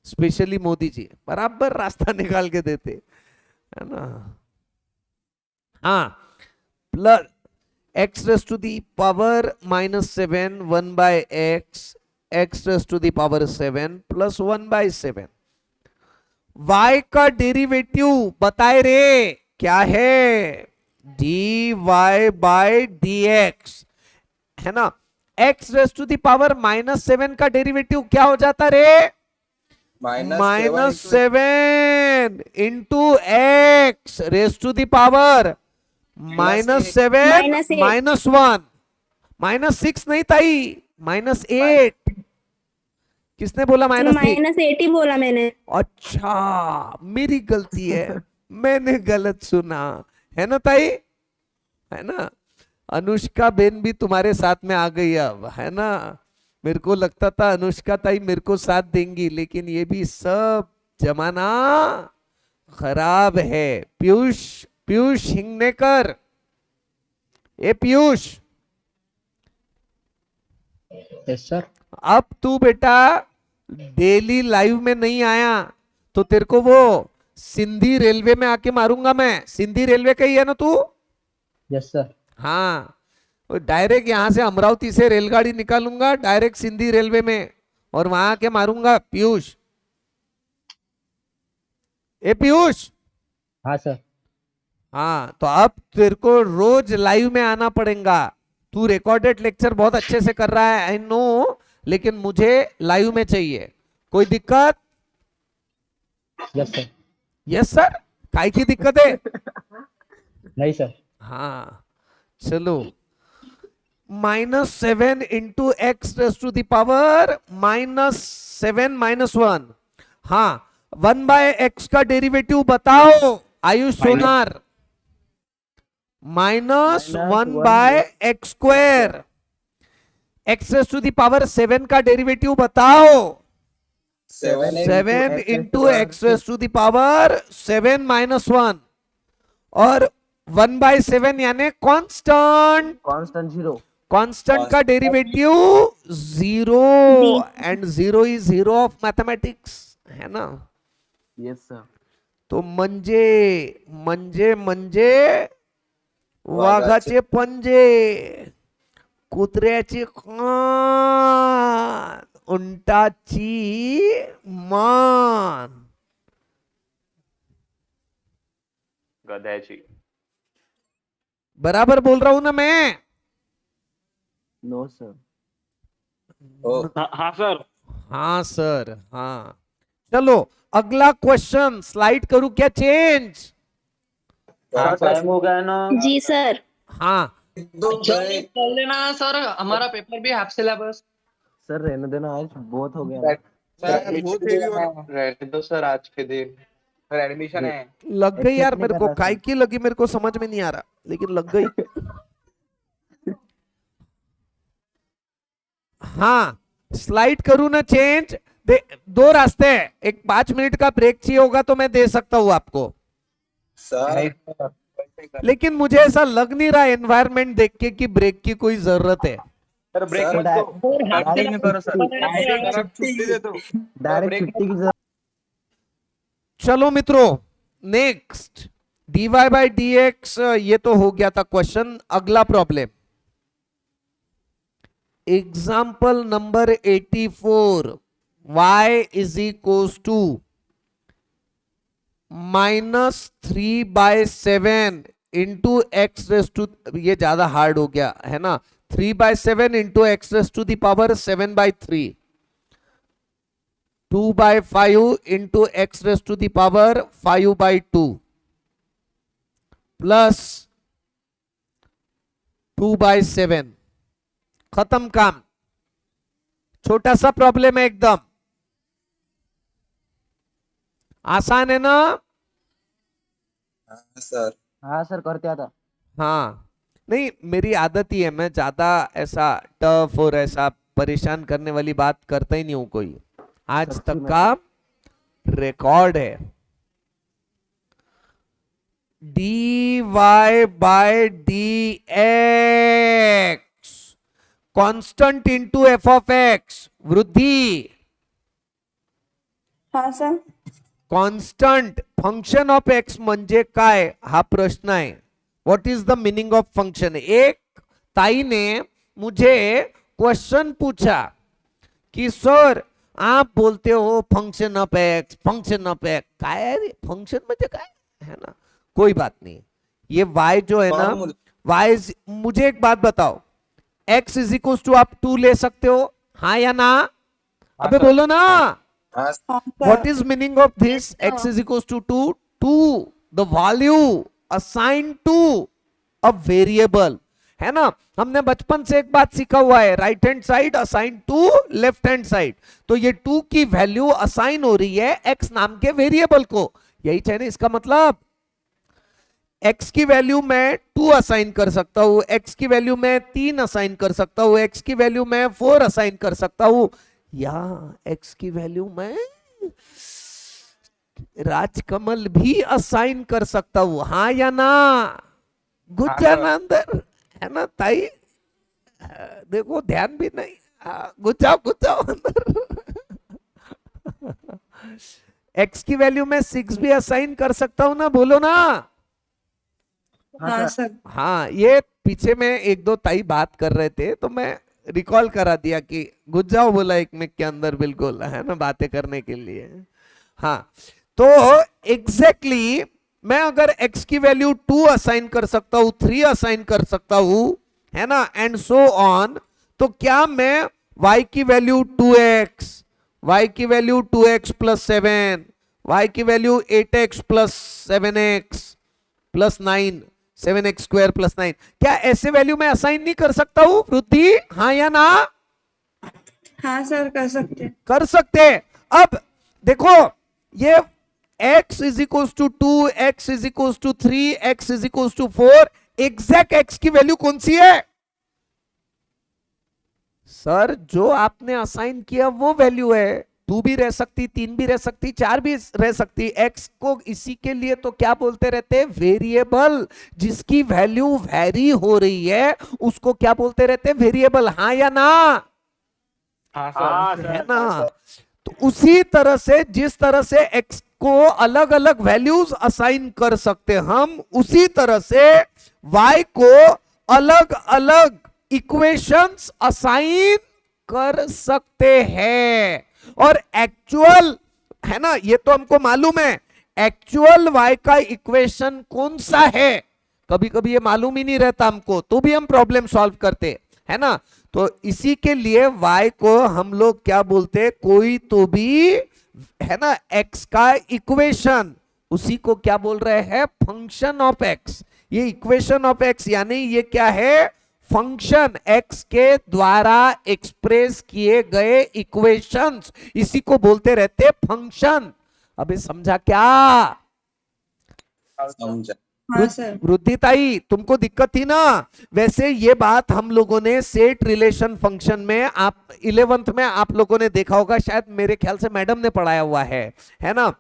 स्पेशली मोदी जी बराबर रास्ता निकाल के देते, है ना? हाँ, plus x raise to the power -7 1/x, x raise to the power 7 plus 1/7. y का डेरिवेटिव बताए रे क्या है? dy बाय dx, है ना? x raise to the power -7 का डेरिवेटिव क्या हो जाता रे? -7 into x raise to the power -7 -1, -6 नहीं ताई, -8. किसने बोला -8 ही बोला मैंने. अच्छा मेरी गलती है, मैंने गलत सुना, है ना ताई? है ना? अनुष्का बेन भी तुम्हारे साथ में आ गई अब, है ना? मेरे को लगता था अनुष्का ताई मेरे को साथ देंगी, लेकिन ये भी सब जमाना खराब है. पीयूष हिंगनेकर, ए पीयूष, यस सर. अब तू बेटा डेली लाइव में नहीं आया तो तेरे को वो सिंधी रेलवे में आके मारूंगा मैं. सिंधी रेलवे का ही है ना तू? Yes sir. हाँ, डायरेक्ट यहां से अमरावती से रेलगाड़ी निकालूंगा डायरेक्ट सिंधी रेलवे में और वहां आके मारूंगा. पीयूष, ए पीयूष. हाँ सर. हाँ, तो अब तेरे को रोज लाइव में आना पड़ेगा. तू रिकॉर्डेड लेक्चर बहुत अच्छे से कर रहा है, आई नो, लेकिन मुझे लाइव में चाहिए. कोई दिक्कत? Yes sir. Yes sir. काय की दिक्कत है? नहीं सर. हाँ चलो, -7 into x raise to the power -7 -1. हाँ, 1/x का डेरिवेटिव बताओ Ayush Sonar. Minus Minus 1 1 by x square. X raise to the power 7 का डेरिवेटिव बताओ। 7 into x raise to the power 7 minus 1 और 1 बाय 7 यानी कांस्टेंट। कांस्टेंट 0। कांस्टेंट का derivative 0 and 0 is hero of mathematics, है ना। Yes sir. तो म्हणजे म्हणजे म्हणजे वाघाचे पंजे, कुत्र्याचे कान, उंटाची मान। गध्याची। बराबर बोल रहा हूं ना मैं? No sir. हाँ सर। हाँ सर, हाँ। चलो अगला क्वेश्चन स्लाइड करूं क्या चेंज? टाइम हो गया ना। जी सर। हाँ कर लेना सर, हमारा पेपर भी हाफ सिलेबस। सर रहने देना, आज बहुत हो गया। रहने दो सर आज के दिन, सर एडमिशन है। लग गई यार Accept नहीं मेरे कर को, रहा काय सर। की लगी मेरे को समझ में नहीं आ रहा, लेकिन लग गई। हाँ स्लाइड करूं ना चेंज? दो रास्ते हैं, एक 5 मिनट का ब्रेक चाहिए होगा तो मैं दे सकता हूं आपको, सर लेकिन मुझे ऐसा लग नहीं रहा एनवायरनमेंट देख के कि ब्रेक की कोई जरूरत है। सर ब्रेक सर, मत दो, डायरेक्ट करो सर, छुट्टी दे दो। डायरेक्ट छुट्टी की जरूरत। चलो मित्रों नेक्स्ट dy बाई dx, ये तो हो गया था क्वेश्चन। अगला problem example number 84, y is equals to -3/7 into x raise to, ये ज्यादा हार्ड हो गया है ना, 3/7 into x raise to the power 7/3, 2/5 into x raise to the power 5/2 plus 2/7। खत्म काम। छोटा सा प्रॉब्लम है, एकदम आसान है ना? सर हाँ सर, करते आता। हाँ नहीं, मेरी आदत ही है, मैं ज्यादा ऐसा टफ और ऐसा परेशान करने वाली बात करता ही नहीं हूं कोई, आज सच्ची तक में। का रिकॉर्ड है। dy by dx constant into f of x, वृद्धि हाँ सर। कॉन्स्टंट फंक्शन ऑफ एक्स म्हणजे काय हा प्रश्न आहे। What is the meaning of function? एक ताई ने मुझे क्वेश्चन पूछा कि सर आप बोलते हो function of x, function of x, काय है फंक्शन म्हणजे काय, है ना। कोई बात नहीं, ये y जो है ना, y मुझे एक बात बताओ, x इज इक्वल टू आप 2 ले सकते हो, हाँ या ना? अबे बोलो ना। What is meaning of this? X is equals to 2. 2 the value assigned to a variable, है ना। हमने बचपन से एक बात सीखा हुआ है, right hand side assign to left hand side, तो ये 2 की वैल्यू असाइन हो रही है x नाम के वेरिएबल को, यही चाहिए इसका मतलब। x की वैल्यू मैं 2 असाइन कर सकता हूं, x की वैल्यू मैं 3 असाइन कर सकता हूं, x की वैल्यू मैं 4 असाइन कर सकता हूं, या x की वैल्यू मैं राजकमल भी असाइन कर सकता हूं, हाँ या ना? घुस जाना अंदर, है ना ताई? देखो ध्यान भी नहीं, घुस जाओ अंदर। x की वैल्यू मैं 6 भी असाइन कर सकता हूं ना, बोलो ना। हाँ सर। हाँ, ये पीछे में एक दो ताई बात कर रहे थे तो मैं रिकॉल करा दिया कि घुस जाओ बोला एक मिनट के अंदर, बिल्कुल, है ना, बातें करने के लिए। हाँ तो एग्जैक्टली मैं अगर x की वैल्यू 2 असाइन कर सकता हूं, 3 असाइन कर सकता हूं, है ना, एंड सो ऑन, तो क्या मैं y की वैल्यू 2x, y की वैल्यू 2x प्लस 7, y की value 8x plus 7x plus 9, 7x square plus 9, क्या ऐसे वैल्यू में असाइन नहीं कर सकता हूं वृद्धि, हाँ या ना? हाँ सर, कर सकते। कर सकते। अब देखो ये x is equal to 2, x is equal to 3, x is equal to 4, exact x की वैल्यू कौन सी है? सर जो आपने असाइन किया वो वैल्यू है। 2 भी रह सकती, 3 भी रह सकती, 4 भी रह सकती। एक्स को इसी के लिए तो क्या बोलते रहते हैं? वेरिएबल। जिसकी वैल्यू वेरी हो रही है उसको क्या बोलते रहते हैं? वेरिएबल। हाँ या ना? हाँ है ना? तो उसी तरह से जिस तरह से x को अलग अलग वैल्यूज असाइन कर सकते हम, उसी तरह से y को अलग अलग इक्वेशंस असाइन कर सकते हैं। और एक्चुअल है ना, ये तो हमको मालूम है एक्चुअल y का इक्वेशन कौन सा है। कभी कभी ये मालूम ही नहीं रहता हमको, तो भी हम प्रॉब्लम सॉल्व करते है ना। तो इसी के लिए y को हम लोग क्या बोलते हैं? कोई तो भी है ना x का इक्वेशन, उसी को क्या बोल रहे हैं? Function of x। ये इक्वेशन ऑफ x यानी ये क्या है? फंक्शन x के द्वारा एक्सप्रेस किए गए इक्वेशंस, इसी को बोलते रहते फंक्शन। अबे समझा क्या? समझा। हाँ सर। वृद्धिताई तुमको दिक्कत थी ना? वैसे ये बात हम लोगों ने सेट रिलेशन फंक्शन में, आप 11th में आप लोगों ने देखा होगा, शायद मेरे ख्याल से मैडम ने पढ़ाया हुआ है ना?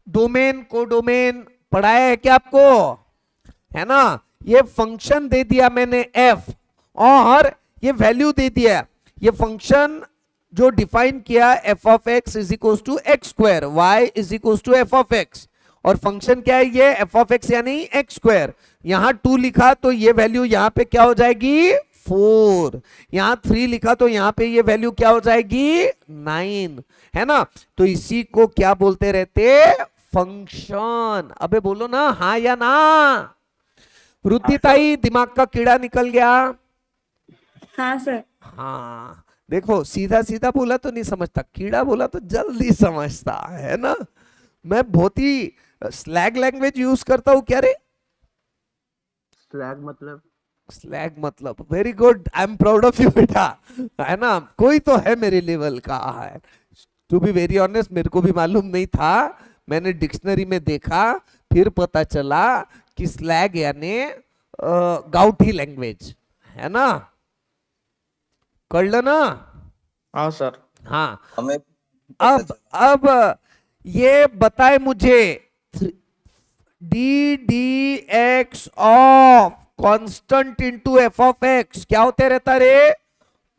डोमेन कोडोमेन पढ़ाया है क्या आपको? है ना? ये फंक्शन दे दिया मैंने f, और ये वैल्यू दे दिया। ये फंक्शन जो डिफाइन किया f of x is equal to x square, y is equal to f of x। और फंक्शन क्या है? ये f ऑफ x यानी एक्स स्क्वायर। यहां 2 लिखा तो ये वैल्यू यहां पे क्या हो जाएगी? 4। यहां 3 लिखा तो यहां पे ये वैल्यू क्या हो जाएगी? 9। है ना? तो इसी को क्या बोलते रहते? फंक्शन। अबे बोलो ना हाँ या ना? वृद्धिताई दिमाग का कीड़ा निकल गया? हाँ सर। हाँ देखो, सीधा सीधा बोला तो नहीं समझता, कीड़ा बोला तो जल्दी समझता है ना। मैं बहुत ही स्लैग लैंग्वेज यूज करता हूँ। क्या रे? स्लैग मतलब? स्लैग मतलब very good, I am proud of you बेटा। है ना? कोई तो है मेरे लेवल का है। टू बी वेरी ऑनेस्ट, मेरे को भी मालूम नहीं था, मैंने डिक्शनरी में देखा, फिर पता चला कि स्लैग यानी गाउठी लैंग्वेज है ना। कळलं ना? हाँ सर। हाँ। हमें अब ये बताए मुझे, d d x of constant into F of x क्या होते रहता रे?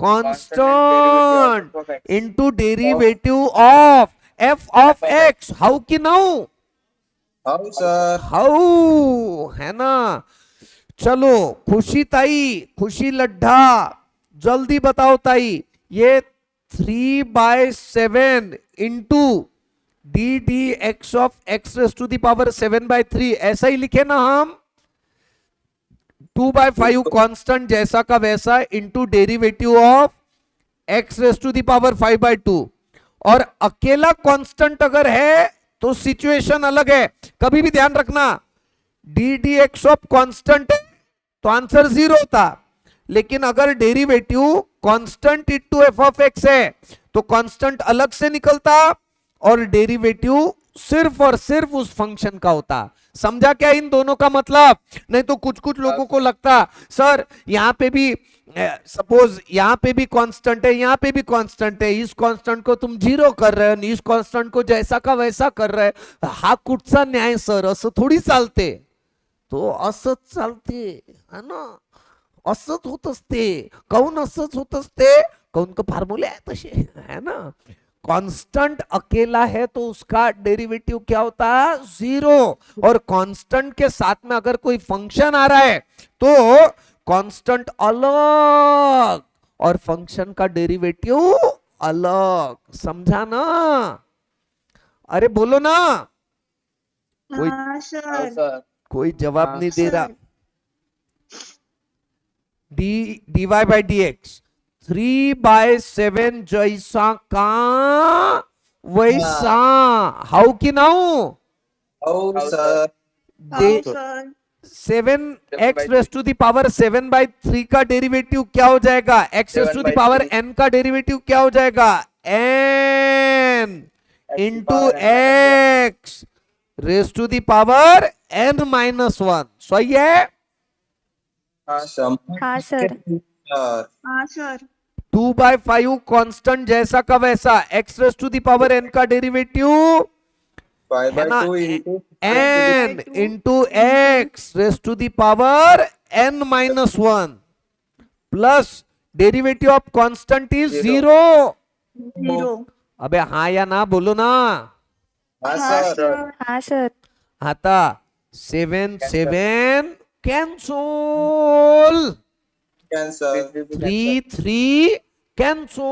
Constant into derivative of f of x. How की नाउ? हाउ सर? हाउ है ना। चलो खुशी ताई, खुशी लड्ढा, जल्दी बताओ ताई, ये 3/7 into d d x of x raise to the power 7/3 ऐसा ही लिखे ना हम? 2/5 कांस्टेंट जैसा का वैसा into derivative of x raise to the power 5/2। और अकेला कांस्टेंट अगर है तो सिचुएशन अलग है। कभी भी ध्यान रखना, D d x of constant तो आंसर 0 होता, लेकिन अगर derivative constant into F of x है तो कांस्टेंट अलग से निकलता और डेरिवेटिव सिर्फ और सिर्फ उस फंक्शन का होता। समझा क्या इन दोनों का मतलब? नहीं तो कुछ कुछ लोगों को लगता सर यहां पे भी सपोज यहां पे भी कांस्टेंट है, यहां पे भी कांस्टेंट है, इस कांस्टेंट को तुम 0 कर रहे हो, इस कांस्टेंट को जैसा का वैसा कर रहे, हा कुठचा न्याय सर? असं थोडी चालते। तो असंच चालते है ना, असंच होत असते। काऊन असंच होत असते? काऊन का फॉर्मूले आहे तसे है ना। कांस्टेंट अकेला है तो उसका डेरिवेटिव क्या होता? 0। और कांस्टेंट के साथ में अगर कोई फंक्शन आ रहा है तो कांस्टेंट अलग और फंक्शन का डेरिवेटिव अलग। समझा ना? अरे बोलो ना। कोई हाँ सर। कोई जवाब नहीं दे रहा। dy बाई डी एक्स 3/7 जैसा का वैसा। हाउ की नाउ? हाउ सर? हाँ sir. 7x raise to the power 7/3 का डेरिवेटिव क्या हो जाएगा? x raise to the power n का डेरिवेटिव क्या हो जाएगा? n into x raise to the power n-1 सही है। हाँ सर। हाँ सर 2/5 कांस्टेंट जैसा का वैसा, x raise to the power n का डेरिवेटिव है ना, n into x raise to the power n-1 plus derivative of constant is 0। अबे हाँ या ना बोलो ना। हाँ सर आता 7 7 कैंसल, 3 3 कैंसल,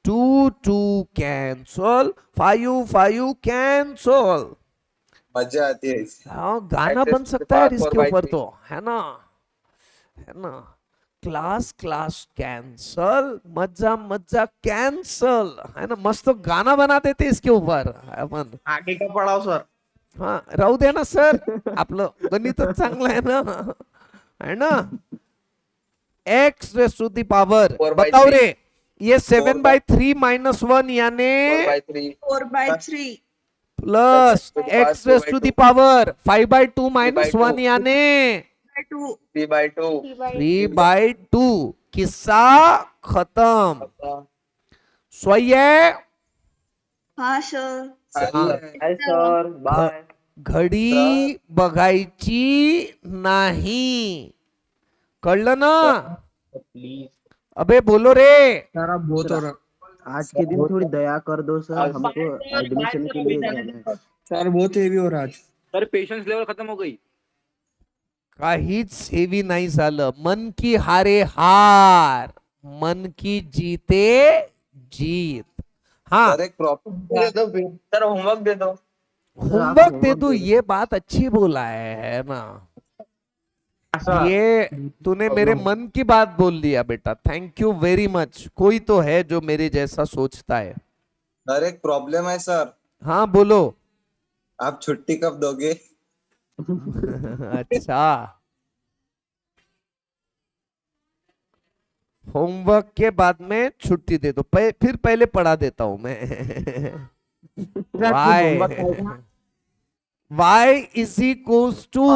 2 2 कैंसल, 5 5 कैंसल। मजा आती है। हाँ गाना बन सकता है इसके ऊपर तो, है ना, है ना। क्लास क्लास कैंसल, मजा मजा कैंसल, है ना। मस्त तो गाना बना देते इसके ऊपर अपन। आगे का पढ़ाओ सर। हाँ राहू दे ना सर, आपलं गणितच चांगलं आहे ना, है ना। X raise to the power बताओ रे, ये 7/3 -1 यानी 4/3 plus x raise to the power 5/2 -1 यानी 3/2। किस्सा खत्म। सही है। हाँ सर। Sir bye. घडी बघायची नाही, कळलं ना। प्लीज अबे बोलो रे। सर आप बहुत हो रहा। आज के दिन थोड़ी दया कर दो सर, हमको एडमिशन के लिए जाना है। सर बहुत हेवी हो रहा है आज। सर पेशेंस लेवल खत्म हो गई। काहीच हेवी नाही झालं। मन की हारे हार, मन की जीते जीत। हाँ एक प्रॉब्लम दे दो सर होमवर्क दे दो। होमवर्क दे दो, ये बात अच्छी बोला है ना। ये तूने मेरे मन की बात बोल दिया बेटा, थैंक यू वेरी मच। कोई तो है जो मेरे जैसा सोचता है। सर एक प्रॉब्लम है सर। हाँ बोलो। आप छुट्टी कब दोगे? अच्छा होमवर्क के बाद में छुट्टी दे दो, फिर पहले पढ़ा देता हूं मैं। y इज इक्वल्स टू,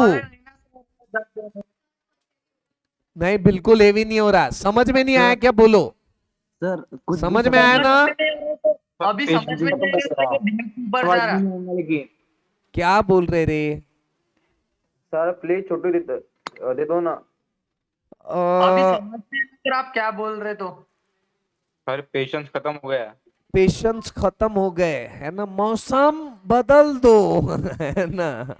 नहीं बिल्कुल हेवी नहीं हो रहा। समझ में नहीं आया क्या? बोलो सर कुछ समझ में आया ना? अभी समझ में नहीं आ रहा है, ऊपर जा रहा है। क्या बोल रहे रे? सर प्लीज छुट्टी दे दो ना। अभी समझ में नहीं आ रहा आप क्या बोल रहे तो। सर पेशेंस खत्म हो गया। पेशेंस खत्म हो गए, है ना। मौसम बदल दो, है ना।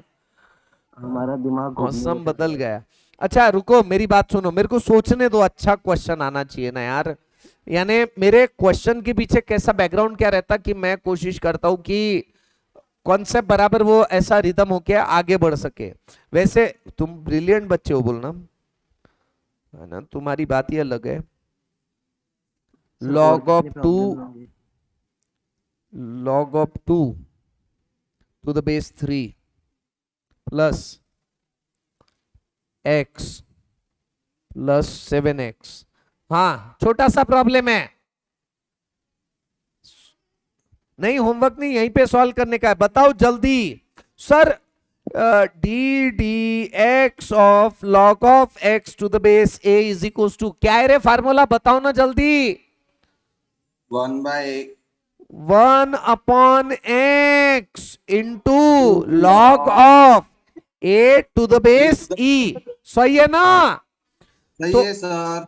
हमारा दिमाग मौसम बदल गया। अच्छा रुको, मेरी बात सुनो, मेरे को सोचने दो। अच्छा क्वेश्चन आना चाहिए ना यार। यानी मेरे क्वेश्चन के पीछे कैसा बैकग्राउंड क्या रहता कि मैं कोशिश करता हूं कि कॉन्सेप्ट बराबर वो ऐसा रिदम हो के आगे बढ़ सके। वैसे तुम ब्रिलियंट बच्चे हो बोलना, है ना, तुम्हारी बात ही अलग है। log of 2 to the base 3 plus x plus 7x। हाँ छोटा सा प्रॉब्लम है, नहीं होमवर्क नहीं, यहीं पे सॉल्व करने का है। बताओ जल्दी। Sir d d x of log of x to the base a is equal to क्या है रे फार्मूला? बताओ ना जल्दी। 1/x into log of a to the base e। सही है ना? सही है सर।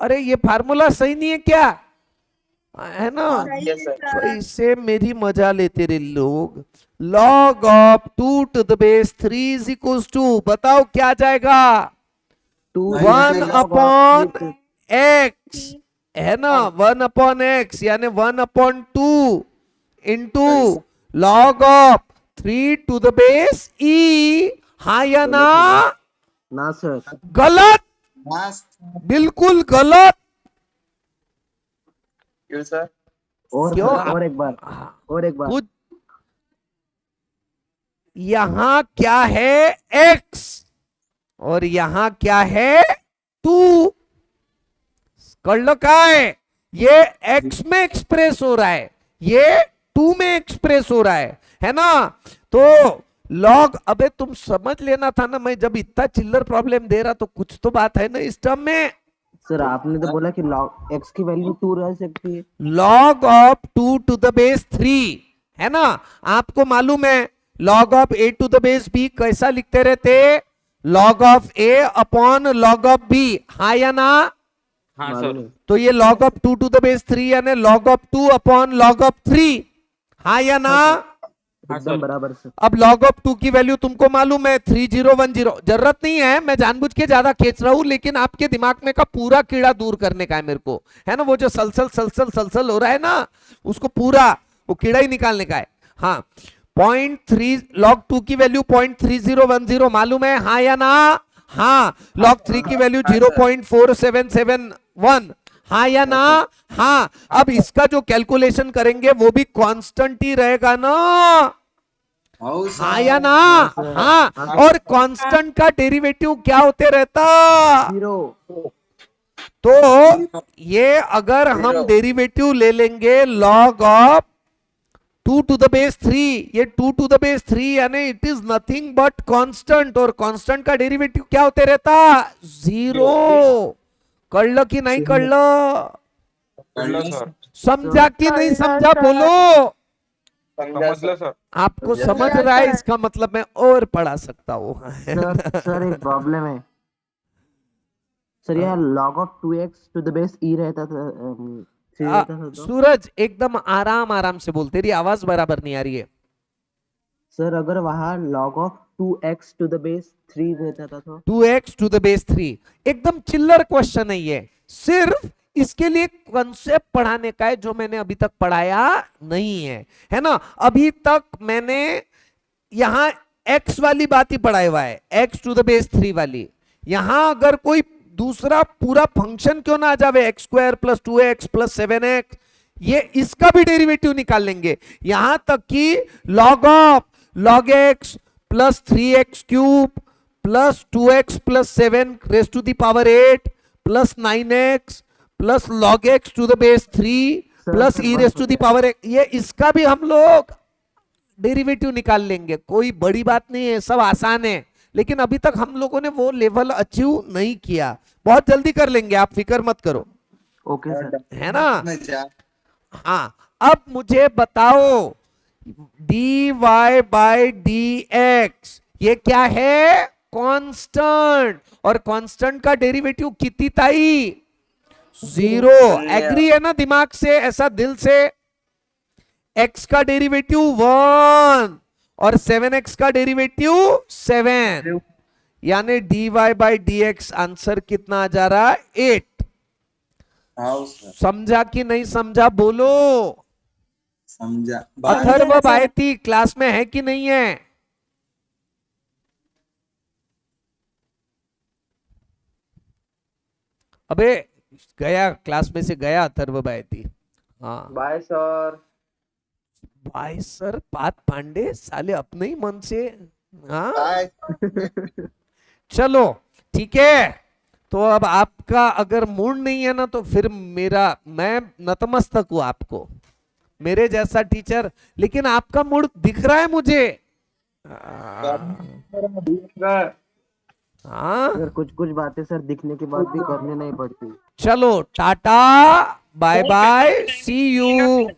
अरे ये फार्मूला सही नहीं है क्या? है ना। तो इससे मेरी मजा लेते रहे लोग। log of 2 to the base 3 is equal to, बताओ क्या आ जाएगा? 1/x, है ना। 1/x यानी 1/2 into log of 3 to the base e। हाँ या ना? ना सर। गलत, बिल्कुल गलत। क्यों सर? और क्यों? सर, और एक बार, और एक बार। कुछ यहां क्या है x और यहां क्या है 2। कळलं काय? ये x में एक्सप्रेस हो रहा है, ये 2 में एक्सप्रेस हो रहा है ना। तो लॉग, अबे तुम समझ लेना था ना, मैं जब इतना चिल्लर प्रॉब्लम दे रहा तो कुछ तो बात है ना इस टर्म में। सर आपने तो बोला कि log x की वैल्यू 2 रह सकती है। Log of 2 to the base 3 है ना। आपको मालूम है log of a to the base b कैसा लिखते रहते, log of a upon log of b, हाँ या ना। हाँ सर। तो ये log of 2 to the base 3 यानी log of 2 upon log of 3, हाँ या ना। एकदम बराबर सर। अब log ऑफ 2 की वैल्यू तुमको मालूम है 3010, जरूरत नहीं है, मैं जानबूझ के ज्यादा खींच रहा हूं, लेकिन आपके दिमाग में का पूरा कीड़ा दूर करने का है मेरे को, है ना। वो जो सलसल सलसल सलसल हो रहा है ना, उसको पूरा वो कीड़ा ही निकालने का है। हाँ 0.3 log 2 की वैल्यू 0.3010 मालूम है, हाँ या ना। हाँ log 3 की वैल्यू 0.4771, हाँ या ना। हाँ अब इसका जो कैलकुलेशन करेंगे वो भी कांस्टेंट ही रहेगा ना, हाँ या ना। हाँ और कांस्टेंट का डेरिवेटिव क्या होते रहता, 0। तो ये अगर हम डेरिवेटिव ले लेंगे log of 2 to the base 3, ये 2 टू द बेस 3 यानी it is nothing but constant, और कांस्टेंट का डेरिवेटिव क्या होते रहता, 0। कळलं की नहीं कळलं, समझा कि नहीं समझा, बोलो। समझलं सर। आपको समझ रहा है, इसका मतलब मैं और पढ़ा सकता हूँ। सर एक प्रॉब्लम है सर, यहाँ log of 2x to the base e रहता था, 3 रहता था तो? सूरज एकदम आराम आराम से बोल, तेरी आवाज बराबर नहीं आ रही है। सर अगर वहाँ log of 2x to the base 3 रहता था तो? 2x टू द बेस 3 एकदम चिल्लर क्वेश्चन है ये, सिर्फ इसके लिए कॉन्सेप्ट पढ़ाने का है जो मैंने अभी तक पढ़ाया नहीं है ना। अभी तक मैंने यहां x वाली बात ही पढ़ाया हुआ है, x टू द बेस 3 वाली। यहां अगर कोई दूसरा पूरा फंक्शन क्यों ना आ जावे, x square plus 2x plus 7x, ये इसका भी डेरिवेटिव निकाल लेंगे। यहां तक कि log of log x plus 3x cube plus 2x plus 7 raise to the power 8 plus 9x plus log x to the base 3 plus e raise to the power 8, ये इसका भी हम लोग डेरिवेटिव निकाल लेंगे। कोई बड़ी बात नहीं है, सब आसान है, लेकिन अभी तक हम लोगों ने वो लेवल अचीव नहीं किया, बहुत जल्दी कर लेंगे, आप फिक्र मत करो। ओके सर, है ना। हाँ अब मुझे बताओ dy बाय dx ये क्या है, कांस्टेंट, और कांस्टेंट का डेरिवेटिव कितनी ताई, 0। एग्री है ना दिमाग से, ऐसा दिल से। x का डेरिवेटिव 1 और 7x का डेरिवेटिव 7, यानी dy बाय dx आंसर कितना आ जा रहा है, 8। समझा कि नहीं समझा, बोलो। समझा। अथर्व बायती क्लास में है कि नहीं है, अबे गया क्लास में से गया अथर्व बायती। हाँ बाय सर। भाई सर पात पांडे साले अपने ही मन से। हाँ चलो ठीक है, तो अब आपका अगर मूड नहीं है ना तो फिर मैं नतमस्तक हूं आपको, मेरे जैसा टीचर, लेकिन आपका मूड दिख रहा है मुझे। हाँ सर कुछ बातें सर दिखने के बाद भी करने नहीं पड़ती। चलो tata bye bye see you.